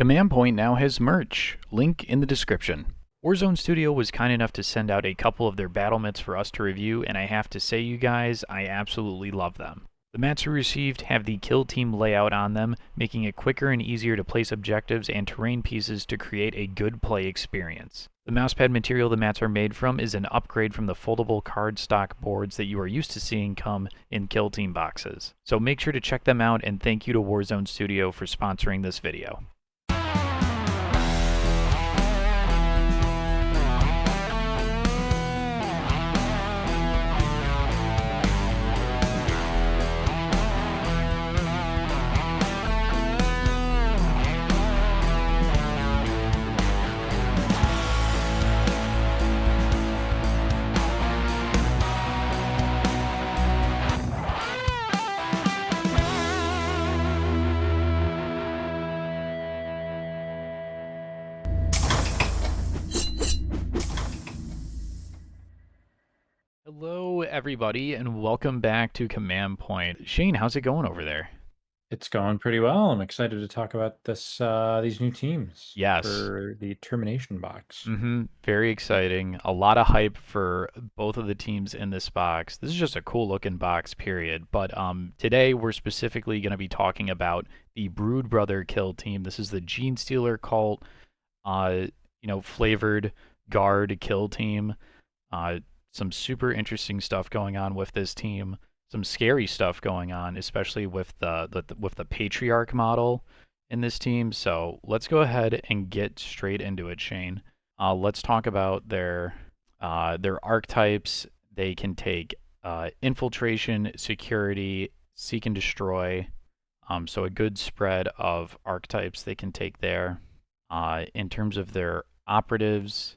Command Point now has merch. Link in the description. Warzone Studio was kind enough to send out a couple of their battle mitts for us to review, and I have to say, you guys, I absolutely love them. The mats we received have the Kill Team layout on them, making it quicker and easier to place objectives and terrain pieces to create a good play experience. The mousepad material the mats are made from is an upgrade from the foldable cardstock boards that you are used to seeing come in Kill Team boxes. So make sure to check them out, and thank you to Warzone Studio for sponsoring this video. Hello, everybody, and welcome back to Command Point. Shane, how's it going over there? It's going pretty well. I'm excited to talk about these new teams Yes. for the Termination box. Very exciting. A lot of hype for both of the teams in this box. This is just a cool looking box, period. But today we're specifically going to be talking about the Brood Brother Kill Team. This is the Gene Stealer cult, flavored guard kill team. Some super interesting stuff going on with this team. Some scary stuff going on, especially with the patriarch model in this team. So let's go ahead and get straight into it, Shane. Let's talk about their archetypes. They can take infiltration, security, seek and destroy. So a good spread of archetypes they can take there. In terms of their operatives,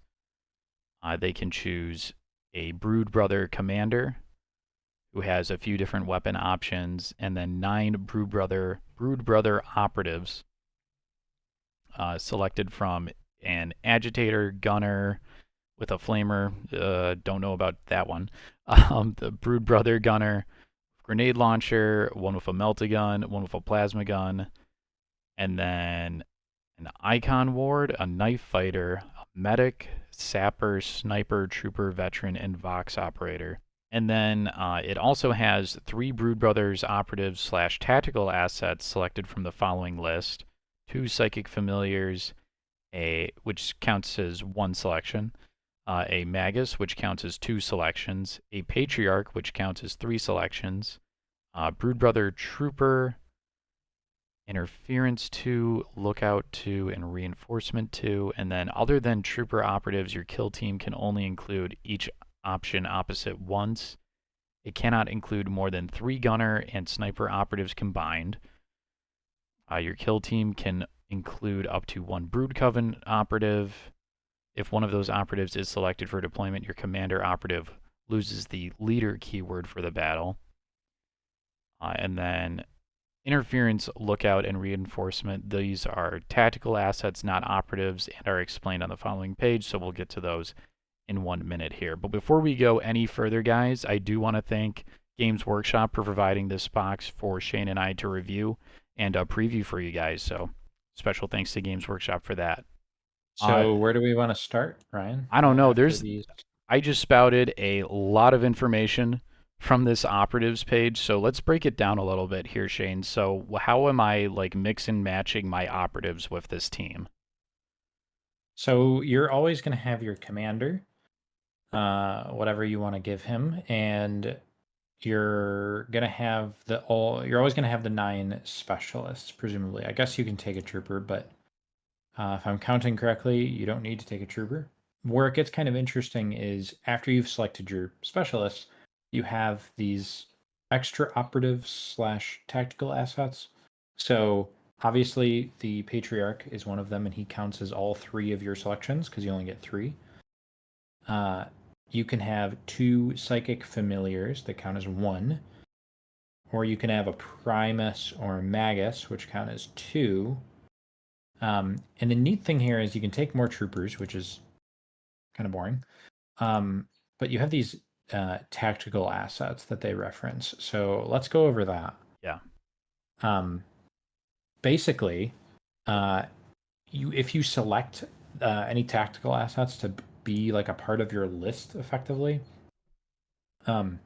they can choose a Brood Brother commander who has a few different weapon options, and then 9 Brood Brother operatives selected from an agitator, gunner with a flamer. Don't know about that one. The Brood Brother gunner, grenade launcher, one with a melt-a-gun, one with a plasma gun, and then an icon ward, a knife fighter, a medic, sapper, sniper, trooper, veteran, and Vox operator. And then it also has 3 Brood Brothers operatives slash tactical assets selected from the following list: 2 psychic familiars, which counts as 1 selection, a magus, which counts as 2 selections, a patriarch, which counts as 3 selections, Brood Brother trooper, interference 2, lookout 2, and reinforcement 2. And then other than trooper operatives, your kill team can only include each option opposite once. It cannot include more than 3 gunner and sniper operatives combined. Your kill team can include up to 1 Brood Coven operative. If one of those operatives is selected for deployment, your commander operative loses the leader keyword for the battle. And then interference, lookout, and reinforcement. These are tactical assets, not operatives, and are explained on the following page, so we'll get to those in 1 minute here. But before we go any further, guys, I do want to thank Games Workshop for providing this box for Shane and I to review and preview for you guys. So special thanks to Games Workshop for that. So where do we want to start, Ryan? I don't know. After these, I just spouted a lot of information from this operatives page, so let's break it down a little bit here, Shane. So how am I like mix and matching my operatives with this team? so you're always going to have your commander, whatever you want to give him, and you're gonna have You're always gonna have the 9 specialists, presumably. I guess you can take a trooper, but if I'm counting correctly, you don't need to take a trooper. Where it gets kind of interesting is after you've selected your specialists, you have these extra operatives slash tactical assets. So obviously the patriarch is one of them, and he counts as all 3 of your selections because you only get 3. You can have 2 psychic familiars that count as 1, or you can have a primus or a magus, which count as 2. And the neat thing here is you can take more troopers, which is kind of boring. But you have these tactical assets that they reference. So let's go over that. Yeah. Basically, if you select any tactical assets to be like a part of your list effectively, um,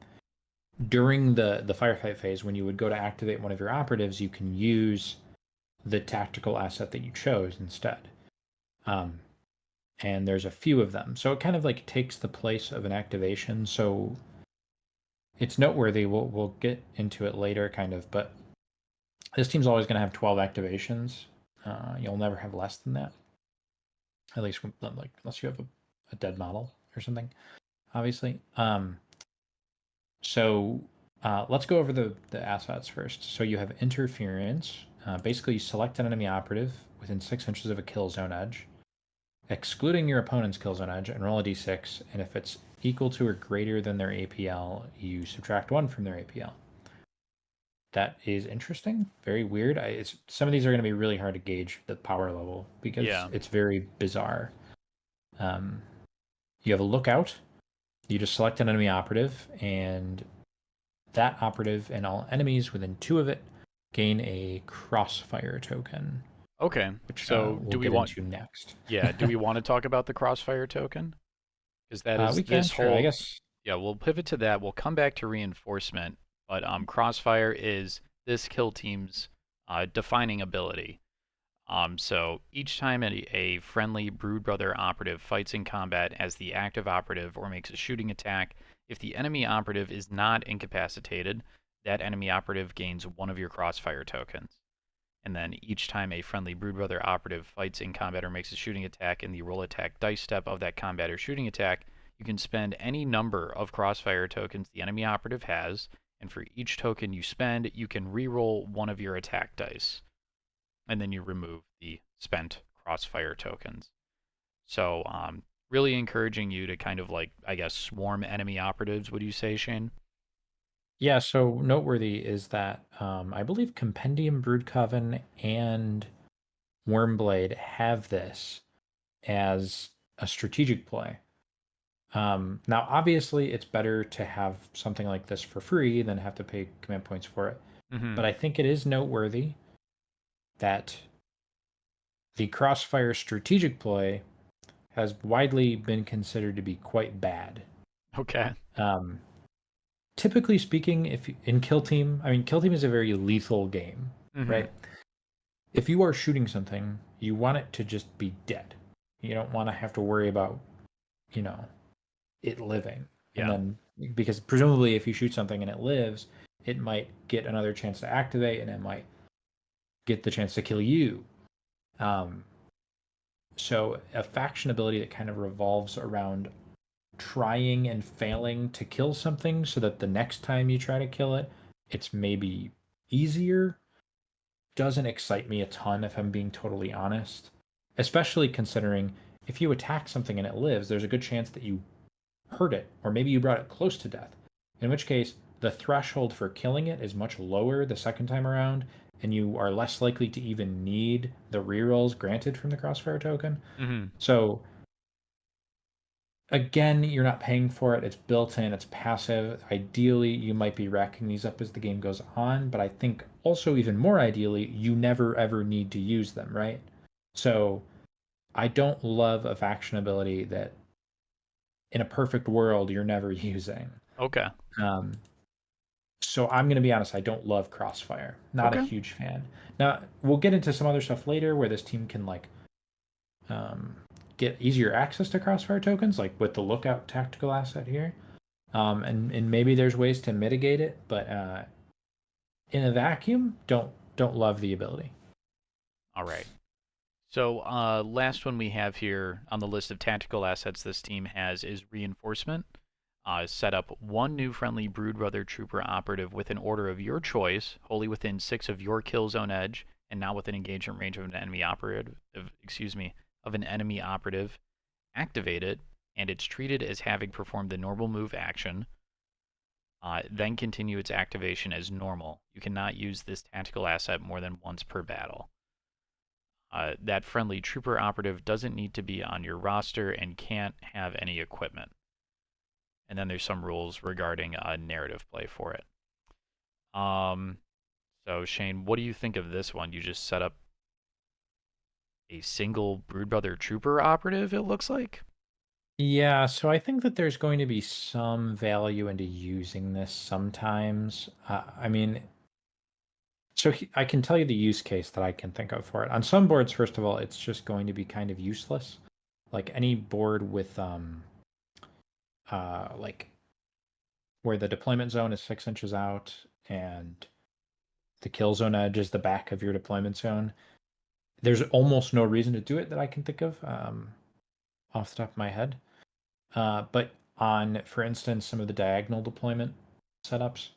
during the firefight phase, when you would go to activate one of your operatives, you can use the tactical asset that you chose instead. Um, and there's a few of them, so it kind of like takes the place of an activation. So it's noteworthy. We'll get into it later, kind of, but this team's always going to have 12 activations. You'll never have less than that, at least like unless you have a dead model or something, obviously. So let's go over the assets first. So you have interference. Basically, you select an enemy operative within 6 inches of a kill zone edge, excluding your opponent's kill zone edge, and roll a d6. And if it's equal to or greater than their APL, you subtract 1 from their APL. That is interesting. Very weird. Some of these are going to be really hard to gauge the power level because Yeah. it's very bizarre. Um, you have a lookout. You just select an enemy operative, and that operative and all enemies within 2 of it gain a Crossfire token, Okay. which So we'll do we get want? into next. Yeah. Do we want to talk about the Crossfire token? Because that is We can, this sure, I whole. guess. Yeah. We'll pivot to that. We'll come back to reinforcement, but Crossfire is this kill team's defining ability. So each time a friendly Brood Brother operative fights in combat as the active operative or makes a shooting attack, if the enemy operative is not incapacitated, that enemy operative gains one of your Crossfire tokens. And then each time a friendly Brood Brother operative fights in combat or makes a shooting attack in the roll attack dice step of that combat or shooting attack, you can spend any number of Crossfire tokens the enemy operative has, and for each token you spend, you can re-roll one of your attack dice, and then you remove the spent Crossfire tokens. So, really encouraging you to kind of like, I guess, swarm enemy operatives. Would you say, Shane? Yeah, so noteworthy is that I believe Compendium Brood Coven and Wormblade have this as a strategic play. Now, obviously, it's better to have something like this for free than have to pay command points for it. Mm-hmm. But I think it is noteworthy that the Crossfire strategic play has widely been considered to be quite bad. Okay. Um, Typically speaking, if in Kill Team, I mean, Kill Team is a very lethal game, Mm-hmm. right? If you are shooting something, you want it to just be dead. You don't want to have to worry about, you know, it living. And Yeah. then, because presumably, if you shoot something and it lives, it might get another chance to activate and it might get the chance to kill you. Um, so, a faction ability that kind of revolves around trying and failing to kill something so that the next time you try to kill it, it's maybe easier doesn't excite me a ton if I'm being totally honest. Especially considering if you attack something and it lives, there's a good chance that you hurt it, or maybe you brought it close to death. In which case, the threshold for killing it is much lower the second time around, and you are less likely to even need the rerolls granted from the Crossfire token. Mm-hmm. So again, you're not paying for it. It's built in, it's passive. Ideally, you might be racking these up as the game goes on, but I think also even more ideally, you never ever need to use them, right? So I don't love a faction ability that in a perfect world you're never using. Okay. Um, so I'm going to be honest, I don't love Crossfire. Not a Okay. huge fan. Now, we'll get into some other stuff later where this team can like um, get easier access to Crossfire tokens, like with the Lookout tactical asset here. And maybe there's ways to mitigate it, but in a vacuum, don't love the ability. All right. So, last one we have here on the list of tactical assets this team has is reinforcement. Set up one new friendly Brood Brother Trooper operative with an order of your choice, wholly within 6 of your kill zone edge, and not within engagement range of an enemy operative. Of an enemy operative. Activate it, and it's treated as having performed the normal move action. Then continue its activation as normal. You cannot use this tactical asset more than once per battle. That friendly trooper operative doesn't need to be on your roster and can't have any equipment. And then there's some rules regarding narrative play for it. So Shane, what do you think of this one? You just set up. a single Broodbrother Trooper operative, it looks like. Yeah, so I think that there's going to be some value into using this sometimes. I mean, I can tell you the use case that I can think of for it. On some boards, first of all, it's just going to be kind of useless. Like any board with like where the deployment zone is 6 inches out and the kill zone edge is the back of your deployment zone. There's almost no reason to do it that I can think of off the top of my head. But on, for instance, some of the diagonal deployment setups,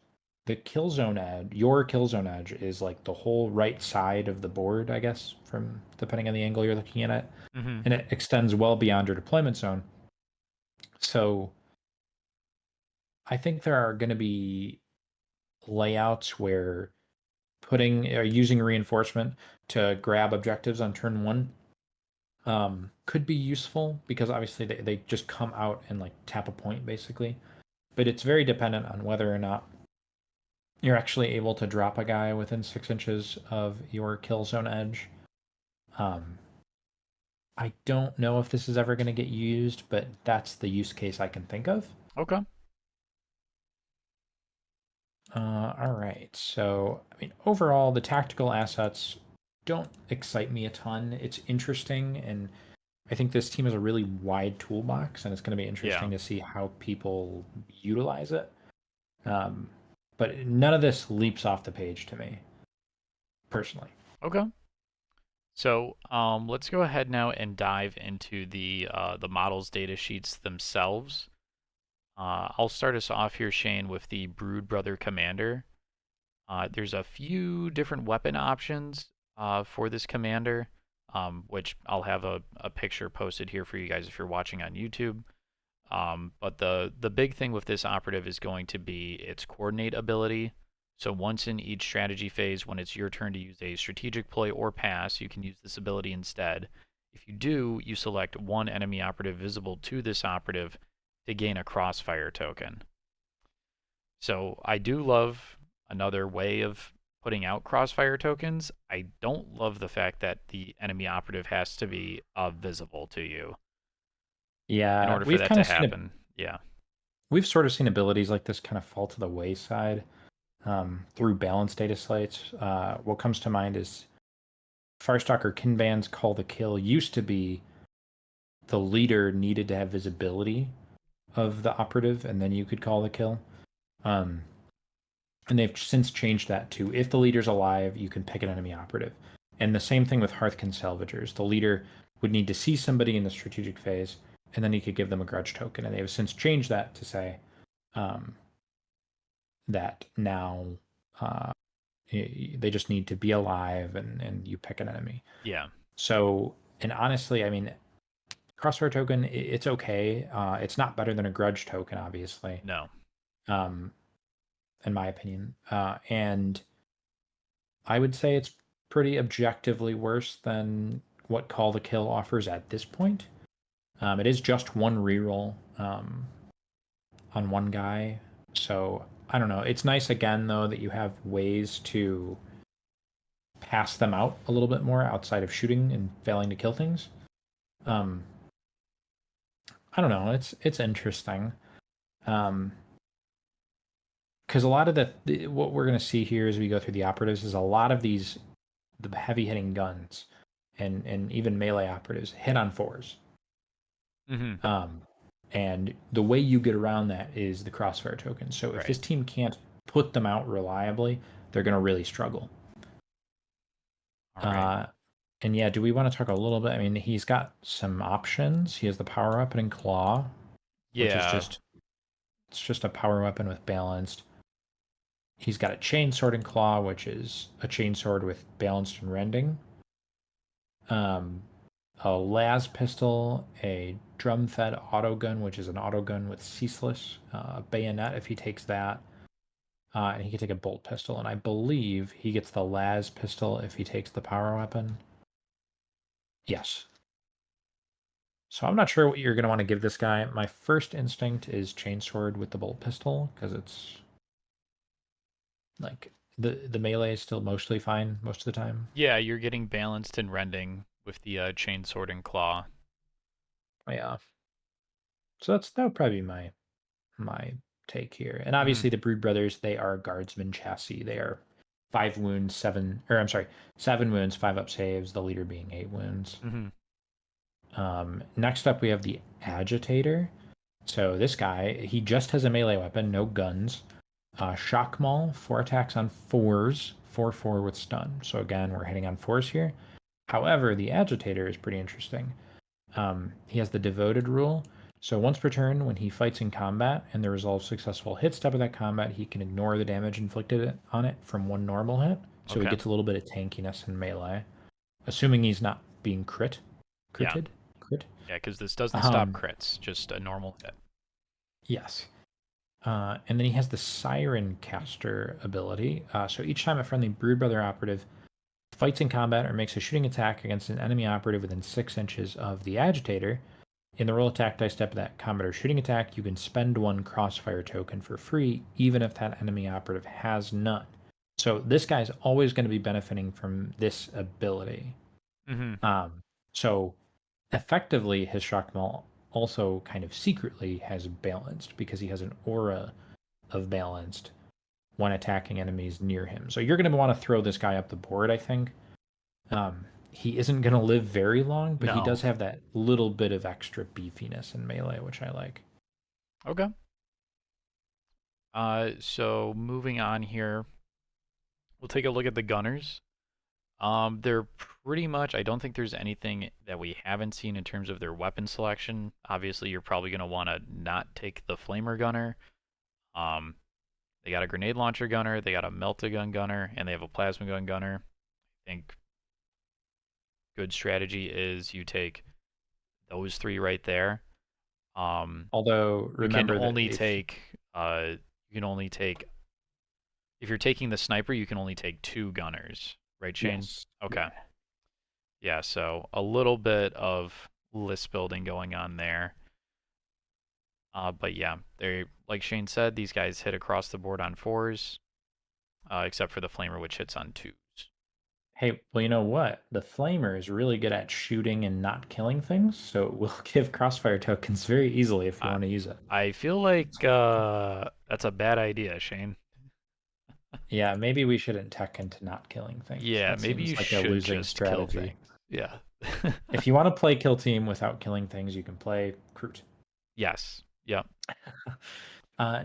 the kill zone edge, your kill zone edge is like the whole right side of the board, I guess, from depending on the angle you're looking at it, Mm-hmm. and it extends well beyond your deployment zone. So I think there are going to be layouts where putting or using reinforcement to grab objectives on turn one could be useful because obviously they just come out and like tap a point basically. But it's very dependent on whether or not you're actually able to drop a guy within 6 inches of your kill zone edge. Um, I don't know if this is ever going to get used, but that's the use case I can think of. Okay. All right. So, I mean, overall, the tactical assets don't excite me a ton. It's interesting, and I think this team has a really wide toolbox, and it's going to be Yeah. interesting to see how people utilize it. Um, but none of this leaps off the page to me, personally. Okay. So let's go ahead now and dive into the models data sheets themselves. I'll start us off here, Shane, with the Brood Brother Commander. There's a few different weapon options for this commander, which I'll have a picture posted here for you guys if you're watching on YouTube. But the big thing with this operative is going to be its coordinate ability. So once in each strategy phase, when it's your turn to use a strategic play or pass, you can use this ability instead. If you do, you select one enemy operative visible to this operative to gain a Crossfire token. So I do love another way of putting out Crossfire tokens. I don't love the fact that the enemy operative has to be visible to you in Yeah, order for that to happen. Yeah. we've sort of seen abilities like this kind of fall to the wayside through balanced data slates. What comes to mind is Firestalker Kinban's Call the Kill used to be the leader needed to have visibility of the operative, and then you could call the kill. Um, and they've since changed that to if the leader's alive, you can pick an enemy operative. And the same thing with Hearthkin Salvagers. The leader would need to see somebody in the strategic phase, and then you could give them a grudge token. And they have since changed that to say um, that now uh, they just need to be alive, and you pick an enemy. Yeah. So, and honestly, I mean, Crossfire token, it's okay. It's not better than a grudge token, obviously, No. um, in my opinion. And I would say it's pretty objectively worse than what Call the Kill offers at this point. It is just one reroll on one guy. So I don't know. It's nice again though that you have ways to pass them out a little bit more outside of shooting and failing to kill things. Um, I don't know. It's interesting. Because a lot of what we're going to see here as we go through the operatives is a lot of the heavy hitting guns and even melee operatives hit on fours. Mm-hmm. Um, and the way you get around that is the crossfire token. So if Right. this team can't put them out reliably, they're going to really struggle. All right. Uh, and yeah, do we want to talk a little bit? I mean, he's got some options. He has the power weapon and claw, which is Yeah. it's just a power weapon with balanced. He's got a chain sword and claw, which is a chain sword with balanced and rending. Um, a las pistol, a drum fed auto gun, which is an auto gun with ceaseless, a bayonet if he takes that, and he can take a bolt pistol. And I believe he gets the las pistol if he takes the power weapon. Yes. So I'm not sure what you're going to want to give this guy. My first instinct is chainsword with the bolt pistol because it's like the melee is still mostly fine most of the time. Yeah, you're getting balanced and rending. with the chain sword and claw. Yeah. So that would probably be my take here. And Hmm. obviously the Brood Brothers, they are guardsman chassis. They are 5 wounds, I'm sorry, 7 wounds, 5 up saves, the leader being 8 wounds. Hmm. Next up we have the Agitator. So this guy, he just has a melee weapon, no guns. Shock Maul, 4 attacks on 4s, 4/4 with stun. So again, we're hitting on 4s here. However, the Agitator is pretty interesting. He has the Devoted rule. So once per turn, when he fights in combat and there resolves successful hit step of that combat, he can ignore the damage inflicted on it from 1 normal hit. So he Okay. gets a little bit of tankiness in melee, assuming he's not being Yeah. critted, crit. Yeah, because this doesn't stop Um, crits, just a normal hit. yes. And then he has the Siren Caster ability. So each time a friendly Brood Brother operative fights in combat or makes a shooting attack against an enemy operative within 6 inches of the Agitator, in the roll attack dice step of that combat or shooting attack, you can spend 1 Crossfire token for free, even if that enemy operative has none. So this guy's always going to be benefiting from this ability. Hmm. So effectively, his shock maul also kind of secretly has balanced because he has an aura of balanced when attacking enemies near him. So you're going to want to throw this guy up the board, I think. He isn't going to live very long, but he No. does have that little bit of extra beefiness in melee, which I like. Okay. So moving on here, we'll take a look at the gunners. They're pretty much, I don't think there's anything that we haven't seen in terms of their weapon selection. Obviously, you're probably going to want to not take the flamer gunner. Um, they got a grenade launcher gunner, they got a melt-a-gun gunner, and they have a plasma gun gunner. I think good strategy is you take those three right there. Um, Although you can remember that only if take, you can only take, if you're taking the sniper, you can only take two gunners, right, Shane? yes, Okay. yeah. Yeah, so a little bit of list building going on there. But yeah, they like Shane said, these guys hit across the board on fours, except for the flamer, which hits on twos. Hey, well, you know what? The Flamer is really good at shooting and not killing things, so it will give Crossfire tokens very easily if you I want to use it. I feel like that's a bad idea, Shane. Yeah, maybe we shouldn't tech into not killing things. Yeah, That maybe seems you like a should losing just kill strategy. things. Yeah. If you want to play Kill Team without killing things, you can play Crute. Yes. Yep.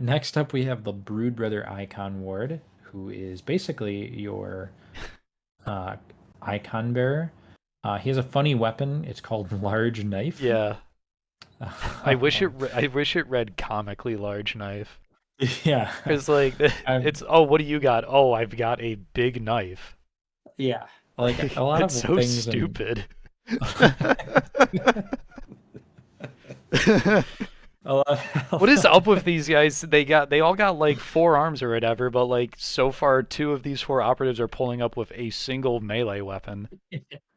Next up, we have the Brood Brother Icon Ward, who is basically your uh, icon bearer. He has a funny weapon. It's called Large Knife. Yeah. Um, I wish it read comically large knife. yeah. Cause like Um, it's, oh, what do you got? Oh, I've got a big knife. yeah. Like a Like lot it's of so things in stupid. a lot, What is a up with lot- these guys? They all got like 4 arms or whatever, but like so far two of these four operatives are pulling up with a single melee weapon.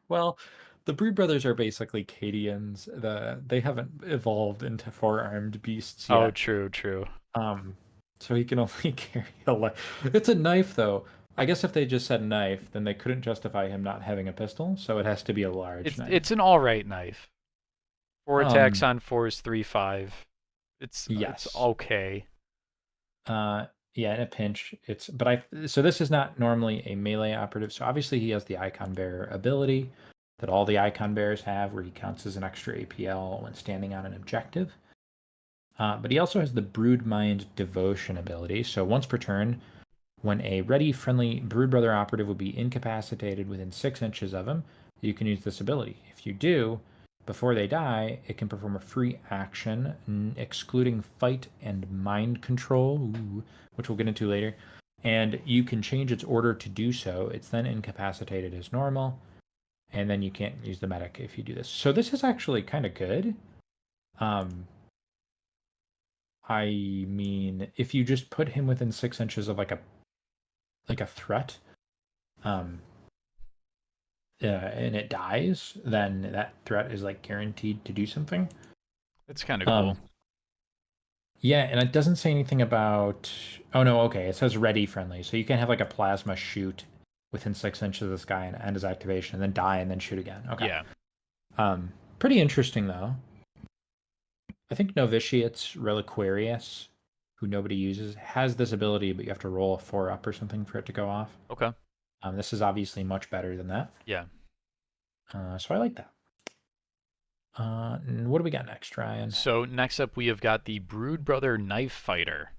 well, the Brood Brothers are basically Cadians. They haven't evolved into 4-armed beasts Oh, yet. true, true. Um, so he can only carry a It's a knife, though. I guess if they just said knife, then they couldn't justify him not having a pistol, so it has to be a large It's knife. an all right knife. 4 attacks Um, on fours, 3/5. It's yes. okay. Uh, yeah, in a pinch, so this is not normally a melee operative. So obviously he has the icon bearer ability that all the icon bearers have, where he counts as an extra APL when standing on an objective. But he also has the Brood Mind Devotion ability. So once per turn, when a ready, friendly Brood Brother operative would be incapacitated within 6 inches of him, you can use this ability. If you do, before they die, it can perform a free action, excluding fight and mind control, which we'll get into later. And you can change its order to do so. It's then incapacitated as normal, and then you can't use the medic if you do this. So this is actually kind of good. Um, I mean, if you just put him within 6 inches of like a threat, um, and it dies, then that threat is like guaranteed to do something. It's kind of cool. Um, yeah, and it doesn't say anything about. Oh no, okay, it says ready friendly, so you can have like a plasma shoot within 6 inches of this guy and end his activation, and then die and then shoot again. Okay. Yeah. Pretty interesting though. I think Novitiate's Reliquarius, who nobody uses, has this ability, but you have to roll a 4 up or something for it to go off. Okay. This is obviously much better than that. Yeah. So I like that. And what do we got next, Ryan? So next up, we have got the Brood Brother Knife Fighter.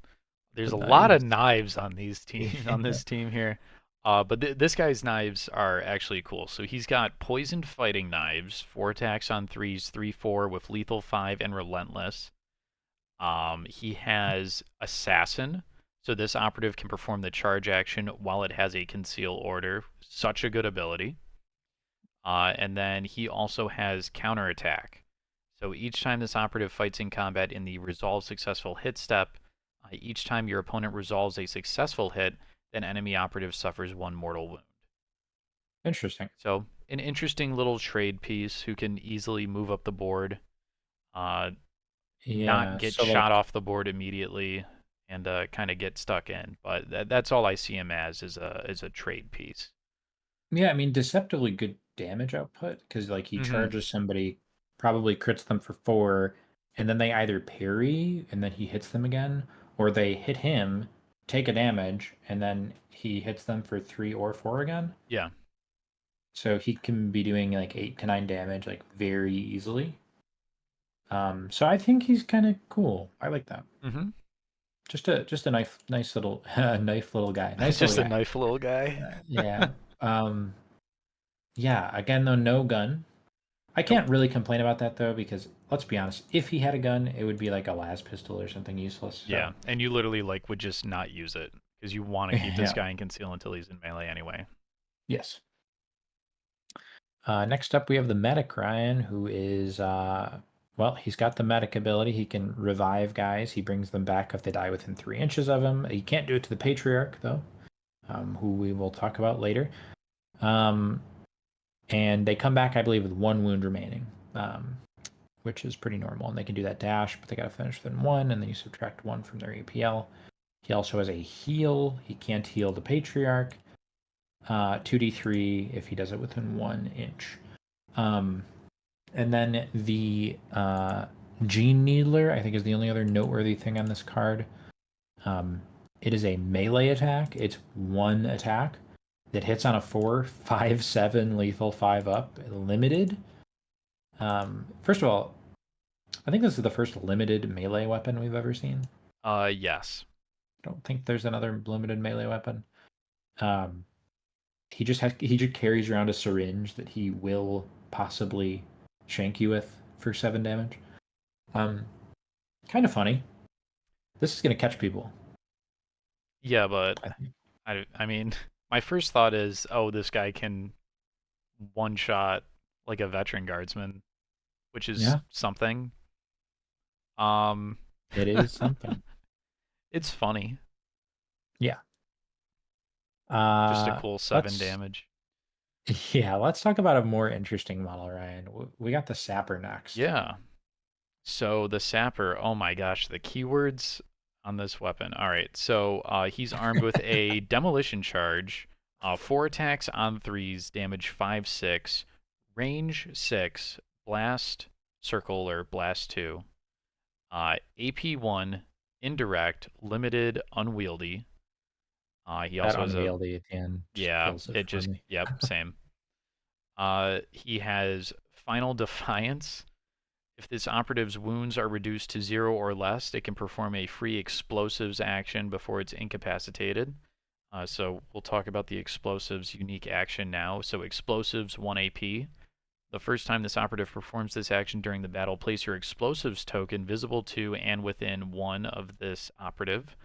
There's The a lot of knives. knives on these team on this team here, but this guy's knives are actually cool. So he's got poisoned fighting knives, 4 attacks on threes, 3/4 with lethal 5 and relentless. He has assassin, so this operative can perform the charge action while it has a conceal order. Such a good ability. And then he also has counterattack. So each time this operative fights in combat in the resolve successful hit step, each time your opponent resolves a successful hit, then enemy operative suffers 1 mortal wound. Interesting. So an interesting little trade piece who can easily move up the board, not Yeah. get So shot like, off the board immediately, and kind of get stuck in. But that's all I see him as is a trade piece. yeah, I mean, deceptively good damage output because like he Mm-hmm. charges somebody, probably crits them for 4, and then they either parry and then he hits them again, or they hit him, take a damage, and then he hits them for 3 or 4 again. Yeah. So he can be doing like 8 to 9 damage like very easily. So I think he's kind of cool. I like that. Mm-hmm. Just a nice little knife little guy. Nice little Just a guy. knife little guy. Yeah. Um, yeah. Again, though, no gun. I Nope. can't really complain about that though, because let's be honest, if he had a gun, it would be like a las pistol or something useless. So Yeah, and you literally like would just not use it because you want to keep this yeah. guy in conceal until he's in melee anyway. Yes. Next up, we have the medic Ryan, who is well, he's got the medic ability. He can revive guys. He brings them back if they die within 3 inches of him. He can't do it to the patriarch though, who we will talk about later. Um, and they come back, I believe, with 1 wound remaining, which is pretty normal. And they can do that dash, but they got to finish within 1, and then you subtract 1 from their APL. He also has a heal. He can't heal the patriarch. 2d3 if he does it within 1 inch. And then the Gene Needler, I think, is the only other noteworthy thing on this card. It is a melee attack. It's 1 attack that hits on a 4, 5, 7, lethal 5 up, limited. First of all, I think this is the first limited melee weapon we've ever seen. Yes. I don't think there's another limited melee weapon. He just carries around a syringe that he will possibly shank you with for 7 damage. Kind of funny. This is gonna catch people. Yeah, but I think. I mean, my first thought is, oh, this guy can one shot like a veteran guardsman, which is Yeah, something. Um, it is something. it's funny. Yeah. Just a cool 7 Let's damage. yeah, let's talk about a more interesting model, Ryan. We got the Sapper next. Yeah. So the sapper, oh my gosh, the keywords on this weapon. All right, so he's armed with a demolition charge, 4 attacks on threes, damage 5, 6, range 6, blast circle or blast 2, AP 1, indirect, limited, unwieldy. He That also has a, unwieldy at the end just yeah, kills it it for just, me. yep, same. He has final defiance. If this operative's wounds are reduced to 0 or less, it can perform a free explosives action before it's incapacitated. So we'll talk about the explosives unique action now. So explosives 1 AP. The first time this operative performs this action during the battle, place your explosives token visible to and within 1 of this operative.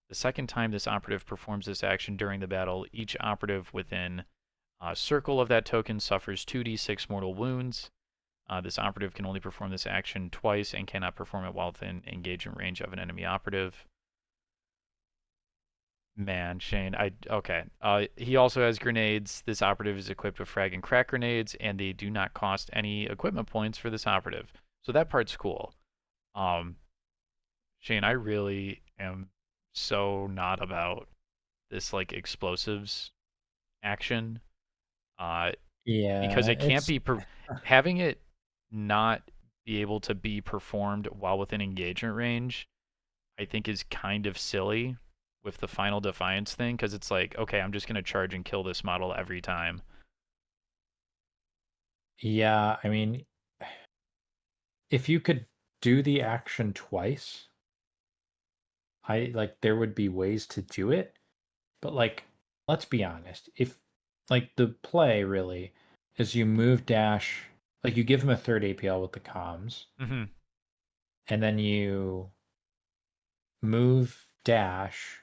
The second time this operative performs this action during the battle, each operative within a circle of that token suffers 2d6 mortal wounds. This operative can only perform this action twice and cannot perform it while within engagement range of an enemy operative. Man, Shane, okay. He also has grenades. This operative is equipped with frag and crack grenades, and they do not cost any equipment points for this operative. So that part's cool. Um, Shane, I really am so not about this like explosives action, uh, because Yeah, it can't it's be having it not be able to be performed while within engagement range. I think is kind of silly with the Final Defiance thing because it's like, okay, I'm just gonna charge and kill this model every time. yeah, I mean, if you could do the action twice, I like there would be ways to do it, but like let's be honest, if like the play really is you move dash, like you give him a third APL with the comms, Mm-hmm. and then you move dash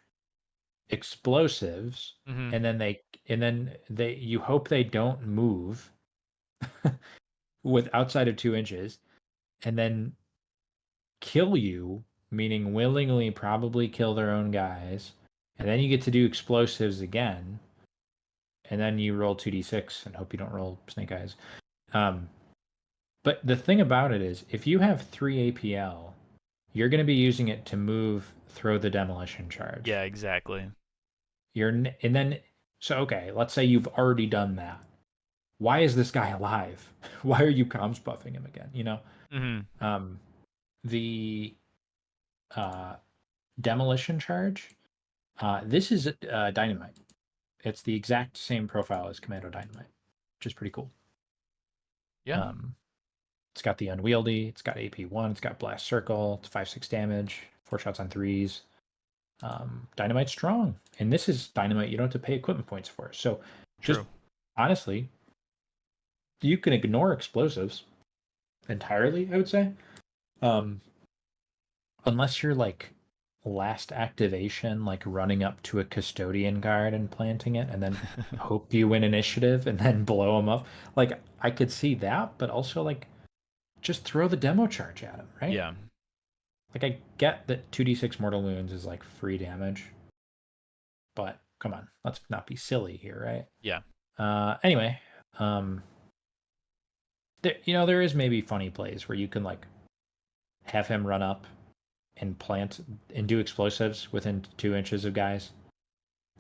explosives, Mm-hmm. and then they you hope they don't move with outside of 2 inches, and then kill you, meaning willingly probably kill their own guys, and then you get to do explosives again, and then you roll 2d6 and hope you don't roll snake eyes. Um, but the thing about it is, if you have 3 APL, you're going to be using it to move, throw the demolition charge. Yeah, exactly. And then, so okay, let's say you've already done that. Why is this guy alive? Why are you comms buffing him again? Mm-hmm. Um, the uh, demolition charge. This is dynamite. It's the exact same profile as Commando Dynamite, which is pretty cool. Yeah, Um, it's got the unwieldy. It's got AP1. It's got blast circle. It's 5/6 damage. 4 shots on threes. Dynamite's strong, and this is dynamite you don't have to pay equipment points for. So, just true. honestly, you can ignore explosives entirely. I would say, um, unless you're like last activation, like running up to a custodian guard and planting it, and then hope you win initiative and then blow them up. Like I could see that, but also like just throw the demo charge at him, right? Yeah, Like I get that 2d6 mortal wounds is like free damage, but come on, let's not be silly here, right? yeah. Anyway, um, there is maybe funny plays where you can like have him run up and plant and do explosives within 2 inches of guys,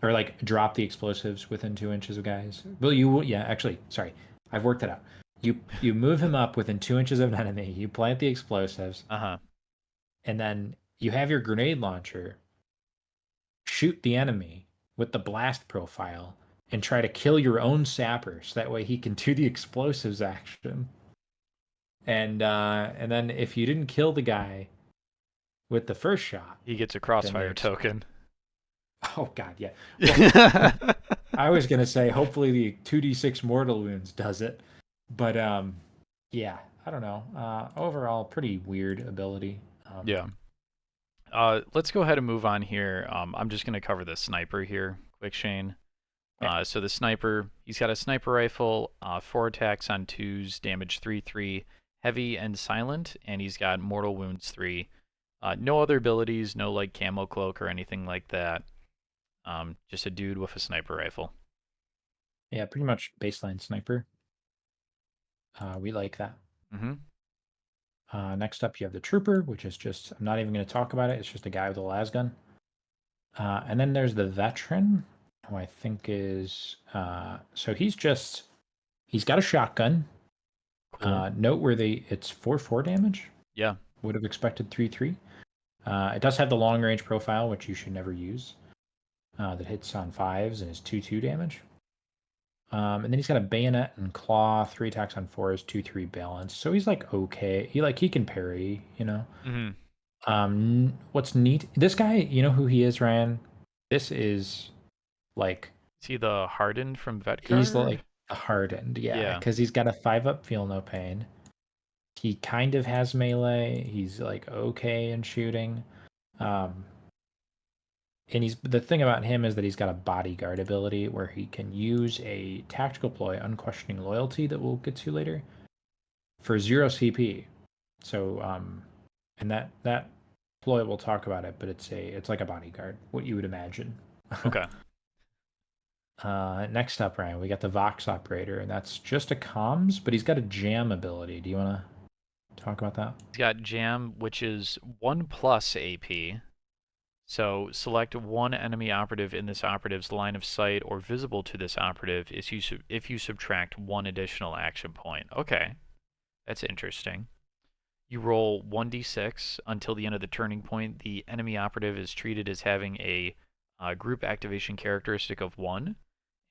or like drop the explosives within 2 inches of guys. Well, yeah, actually, sorry, I've worked it out. You move him up within 2 inches of an enemy. You plant the explosives, Uh-huh. and then you have your grenade launcher shoot the enemy with the blast profile and try to kill your own sapper, so that way he can do the explosives action. And then if you didn't kill the guy with the first shot, He gets a then crossfire token. oh god, yeah. Well, I was gonna say hopefully the 2d6 mortal wounds does it, but yeah, I don't know. Overall, pretty weird ability. Yeah. Let's go ahead and move on here. I'm just gonna cover the sniper here, quick, Shane. Yeah, So the sniper, he's got a sniper rifle, 4 attacks on twos, damage 3/3, heavy and silent, and he's got mortal wounds 3. No other abilities, no like camo cloak or anything like that. Just a dude with a sniper rifle. yeah, pretty much baseline sniper. We like that. Mm-hmm. Next up, you have the trooper, which is just I'm not even going to talk about it. It's just a guy with a las gun. And then there's the veteran, who I think is so he's got a shotgun. Cool. Noteworthy, it's 4/4 damage. Yeah. Would have expected 3/3. It does have the long range profile, which you should never use. That hits on fives and is 2/2 damage. And then he's got a bayonet and claw, 3 attacks on fours, 2/3 balance. So he's like okay. He can parry. Mm-hmm. What's neat? This guy, you know who he is, Ryan? This is like Is he the hardened from he's Vetguard? like a hardened, yeah, Yeah. because he's got a 5-up, feel no pain. He kind of has melee. He's like okay in shooting. Um, and he's the thing about him is that he's got a bodyguard ability where he can use a tactical ploy, unquestioning loyalty, that we'll get to later, for 0 CP. So and that ploy we'll talk about it, but it's like a bodyguard, what you would imagine. Okay. Next up, Ryan, we got the Vox operator, and that's just a comms, but he's got a jam ability. Do you want to talk about that? He's got Jam, which is 1 plus AP. So select one enemy operative in this operative's line of sight or visible to this operative if you subtract one additional action point. Okay, that's interesting. You roll 1d6 until the end of the turning point. The enemy operative is treated as having a group activation characteristic of 1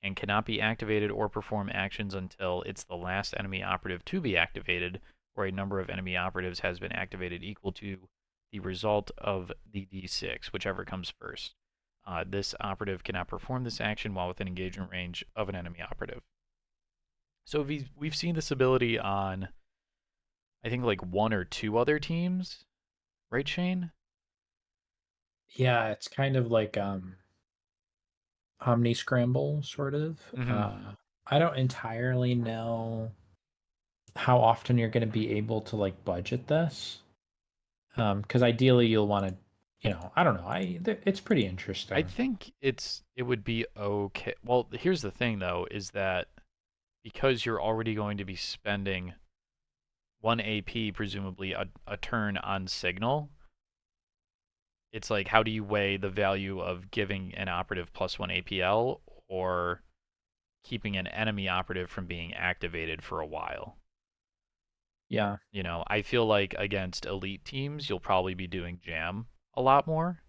and cannot be activated or perform actions until it's the last enemy operative to be activated, or a number of enemy operatives has been activated equal to the result of the d6, whichever comes first. This operative cannot perform this action while within engagement range of an enemy operative. So we've seen this ability on, I think, like one or two other teams, right, Shane? Yeah, it's kind of like Omni Scramble, sort of. Mm-hmm. I don't entirely know how often you're going to be able to like budget this. Because ideally you'll want to, I don't know. It's pretty I interesting. think it would be okay. Well, here's the thing though, is that because you're already going to be spending one AP, presumably a turn on signal, it's like, how do you weigh the value of giving an operative plus one APL or keeping an enemy operative from being activated for a while? Yeah. You know, I feel like against elite teams, you'll probably be doing jam a lot more.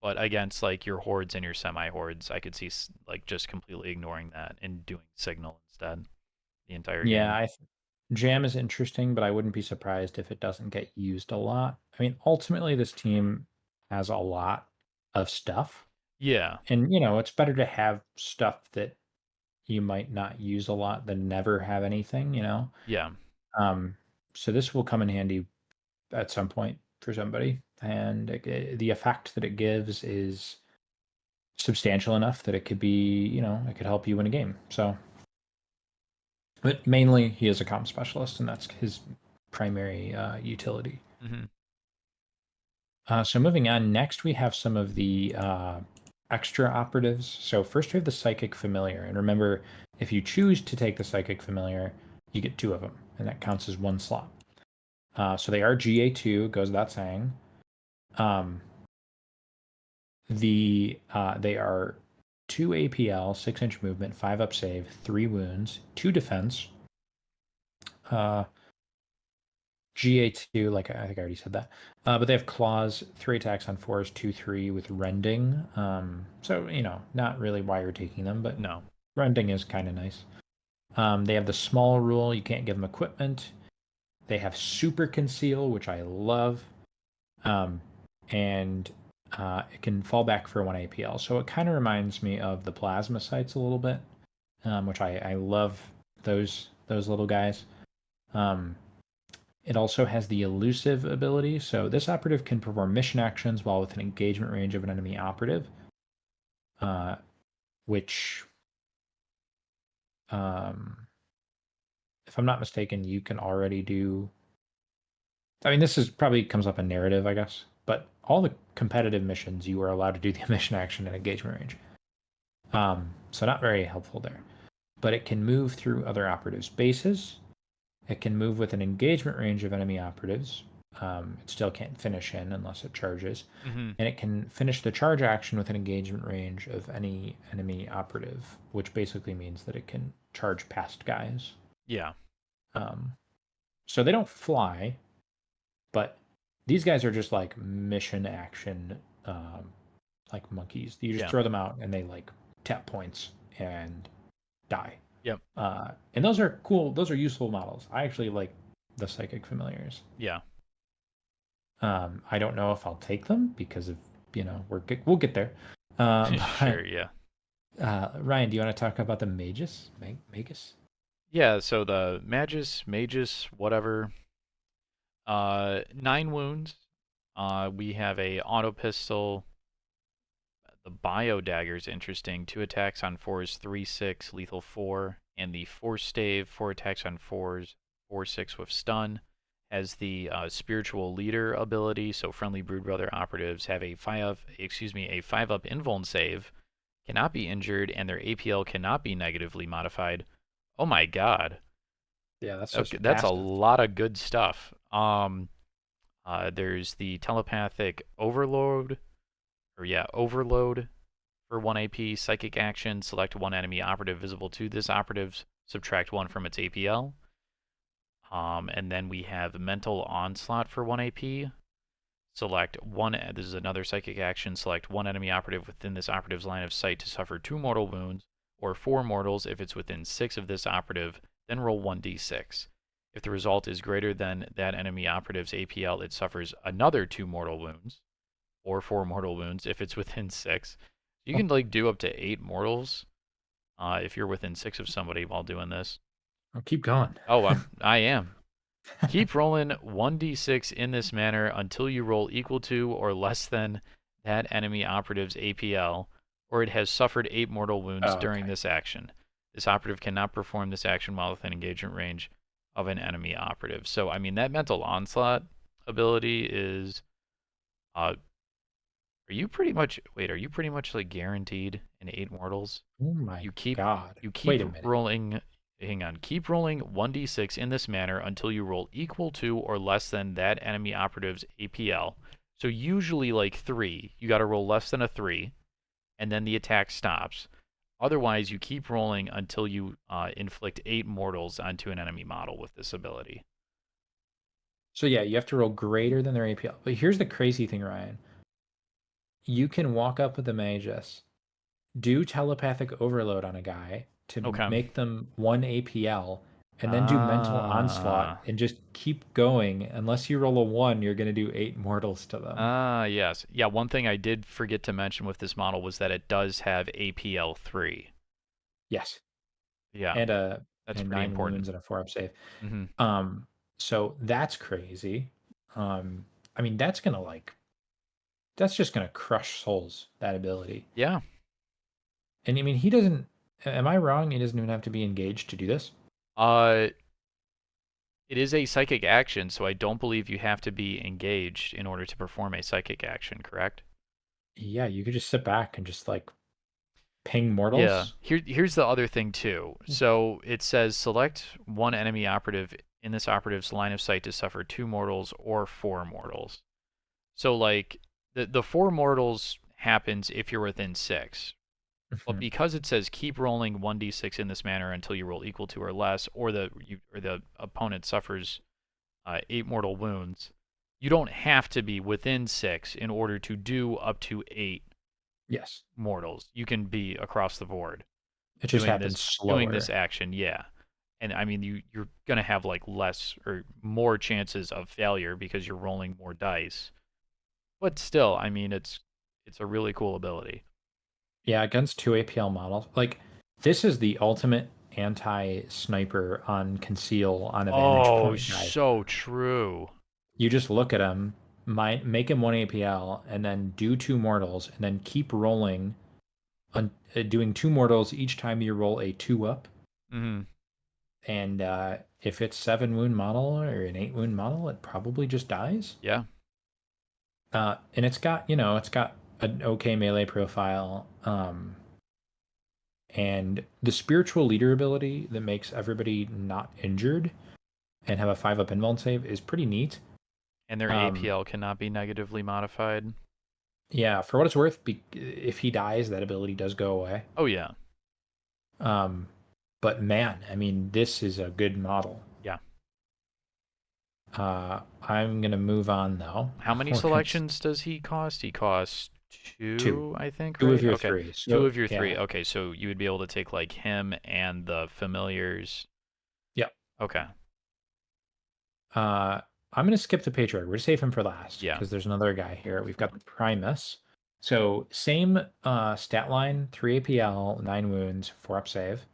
But against like your hordes and your semi hordes, I could see like just completely ignoring that and doing signal instead the entire Yeah, game. Jam is interesting, but I wouldn't be surprised if it doesn't get used a lot. I mean, ultimately this team has a lot of stuff. Yeah, And, it's better to have stuff that you might not use a lot than never have anything. yeah, Um, so this will come in handy at some point for somebody, and the effect that it gives is substantial enough that it could be, it could help you win a game. So, but mainly he is a comm specialist, and that's his primary utility. hmm, So moving on, next we have some of the extra operatives. So first we have the Psychic Familiar, and remember, if you choose to take the Psychic Familiar, you get two of them, and that counts as one slot. So they are GA2, goes without saying. Um, they are 2 APL, 6-inch movement, 5 up save, 3 wounds, 2 defense. Uh, GA2, like I think I already said that. But they have claws, 3 attacks on 4s, 2, 3 with rending. So, not really why you're taking them, but no, rending is kind of nice. They have the small rule, you can't give them equipment. They have super conceal, which I love. Um, and it can fall back for 1 APL. So it kind of reminds me of the plasma sites a little bit, which I love those little guys. Um, it also has the elusive ability. So this operative can perform mission actions while within engagement range of an enemy operative, uh, which, um, if I'm not mistaken, you can already do. I mean, this is probably comes up in narrative, I guess, but all the competitive missions you are allowed to do the mission action in engagement range. So not very helpful there. But it can move through other operatives' bases. It can move with an engagement range of enemy operatives. It still can't finish in unless it charges. hmm, And it can finish the charge action with an engagement range of any enemy operative, which basically means that it can charge past guys. yeah, Um, so they don't fly, but these guys are just like mission action, like monkeys. You just yeah, throw them out and they like tap points and die. yep, And those are cool. Those are useful models. I actually like the psychic familiars. yeah. I don't know if I'll take them because of we'll get there. But Sure, yeah. Ryan, do you want to talk about the magus? Magus? Yeah, so the Magus, whatever, 9 wounds. We have a auto pistol. The bio dagger is interesting. 2 attacks on 4s, 3-6, lethal 4, and the force stave, 4 attacks on 4s, 4-6 with stun. Has the spiritual leader ability, so friendly broodbrother operatives have a 5 up invuln save, cannot be injured, and their APL cannot be negatively modified. Oh my god. Yeah, that's Okay, just that's a passive. lot of good stuff. There's the telepathic overload, or yeah, Overload for 1 AP, Psychic Action, select one enemy operative visible to this operative, subtract 1 from its APL. And then we have Mental Onslaught for 1 AP. Select one, this is another Psychic Action, select one enemy operative within this operative's line of sight to suffer 2 mortal wounds, or 4 mortals if it's within 6 of this operative, then roll 1d6. If the result is greater than that enemy operative's APL, it suffers another 2 mortal wounds, or 4 mortal wounds if it's within 6. You Oh, can like do up to 8 mortals if you're within 6 of somebody while doing this. I'll keep going. Oh, I am. Keep rolling 1d6 in this manner until you roll equal to or less than that enemy operative's APL, or it has suffered 8 mortal wounds Oh, during okay. this action. This operative cannot perform this action while within engagement range of an enemy operative. So, I mean, that mental onslaught ability is. Are you pretty much. Wait, are you pretty much like guaranteed in 8 mortals? Oh my You keep God. you keep Wait a minute. rolling. Hang on. Keep rolling 1d6 in this manner until you roll equal to or less than that enemy operative's APL. So usually like 3, you got to roll less than a 3, and then the attack stops. Otherwise, you keep rolling until you inflict 8 mortals onto an enemy model with this ability. So yeah, you have to roll greater than their APL. But here's the crazy thing, Ryan. You can walk up with the Magus, do telepathic overload on a guy to Okay. make them 1 APL, and then do mental onslaught Ah. and just keep going. Unless you roll a 1, you're going to do 8 mortals to them. Yes. Yeah, one thing I did forget to mention with this model was that it does have APL 3. Yes. Yeah, And that's and pretty 9 important. wounds and a 4 up save. Hmm. Um, so that's crazy. Um, I mean, that's just gonna crush souls, that ability. Yeah. And I mean, he doesn't. Am I wrong? He doesn't even have to be engaged to do this. Uh, it is a psychic action, so I don't believe you have to be engaged in order to perform a psychic action, correct? Yeah, you could just sit back and just like ping Yeah. mortals. Here's the other thing too. So it says select one enemy operative in this operative's line of sight to suffer 2 mortals or 4 mortals. So like the 4 mortals happens if you're within 6. But Mhm. because it says keep rolling 1d6 in this manner until you roll equal to or less, or the opponent suffers 8 mortal wounds, you don't have to be within 6 in order to do up to 8 Yes, mortals. You can be across the board it just doing happens this slower. action. Yeah, and I mean you're gonna have like less or more chances of failure because you're rolling more dice. But still, I mean it's a really cool ability. Yeah, against 2 APL models. Like, this is the ultimate anti-sniper on conceal on a vantage Oh, point guy. so true. You just look at him, make him 1 APL, and then do 2 mortals, and then keep rolling, doing 2 mortals each time you roll a 2 up. Hmm. And if it's 7 wound model or an 8 wound model, it probably just dies. Yeah. And it's got an okay melee profile. And the spiritual leader ability that makes everybody not injured and have a 5 up invuln save is pretty neat. And their Um, APL cannot be negatively modified. yeah, for what it's worth, if he dies, that ability does go away. Oh yeah. Um, but man, I mean, this is a good model. Yeah. I'm gonna move on though. How many We're gonna selections does he cost? He costs two, 2, I think, two of right? your Okay. three. 2 So of your 3. yeah, Okay, so you would be able to take like him and the familiars. yeah. Okay. I'm gonna skip the patriarch. We're gonna save him for last Yeah. because there's another guy here. We've got the Primus. So same stat line, 3 APL, 9 wounds, 4 up save.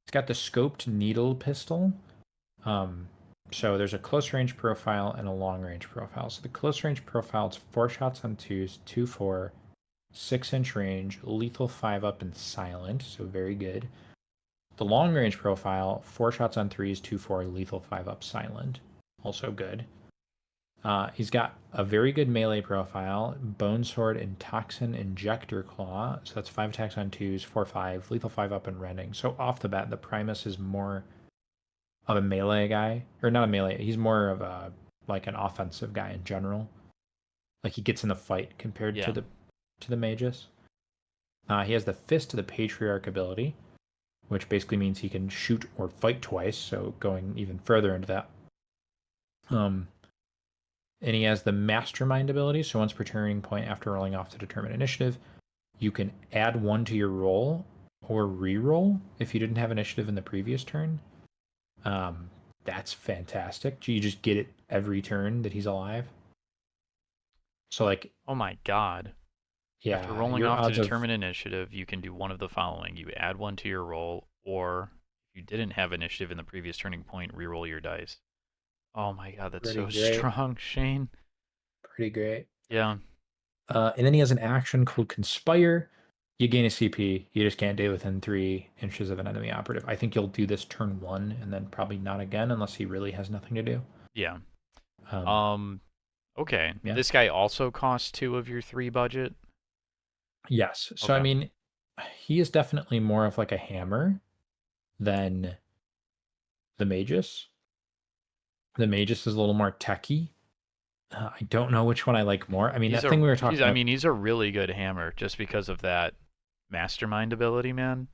It's got the scoped needle pistol. Um, so there's a close range profile and a long range profile. So the close range profile is 4 shots on twos, 2 4, 6-inch range, lethal 5 up and silent. So very good. The long range profile, 4 shots on threes, 2 4, lethal 5 up silent. Also good. He's got a very good melee profile, Bone Sword and Toxin Injector Claw. So that's 5 attacks on twos, 4 5, lethal 5 up and rending. So off the bat, the Primus is more of a melee guy, or not a melee. He's more of a like an offensive guy in general. Like he gets in the fight compared to Yeah. the to the Magus. He has the Fist of the Patriarch ability, which basically means he can shoot or fight twice, so going even further into that. And he has the Mastermind ability, so once per turning point after rolling off to determine initiative, you can add 1 to your roll or re-roll if you didn't have initiative in the previous turn. That's fantastic. You just get it every turn that he's alive. So like, Oh my god. After yeah, rolling your off to odds of determine initiative, you can do one of the following. You add 1 to your roll, or if you didn't have initiative in the previous turning point, re-roll your dice. Oh my god, that's pretty so great, strong, Shane. pretty great. Yeah. And then he has an action called Conspire. You gain a CP. You just can't stay within 3 inches of an enemy operative. I think you'll do this turn 1 and then probably not again unless he really has nothing to do. Yeah. Um, Um, okay. yeah. This guy also costs 2 of your 3 budget. Yes. So I Okay. mean, he is definitely more of like a hammer than the Magus. The Magus is a little more techy. I don't know which one I like more. I mean, that thing we were talking I about. mean, he's a really good hammer just because of that mastermind ability, man.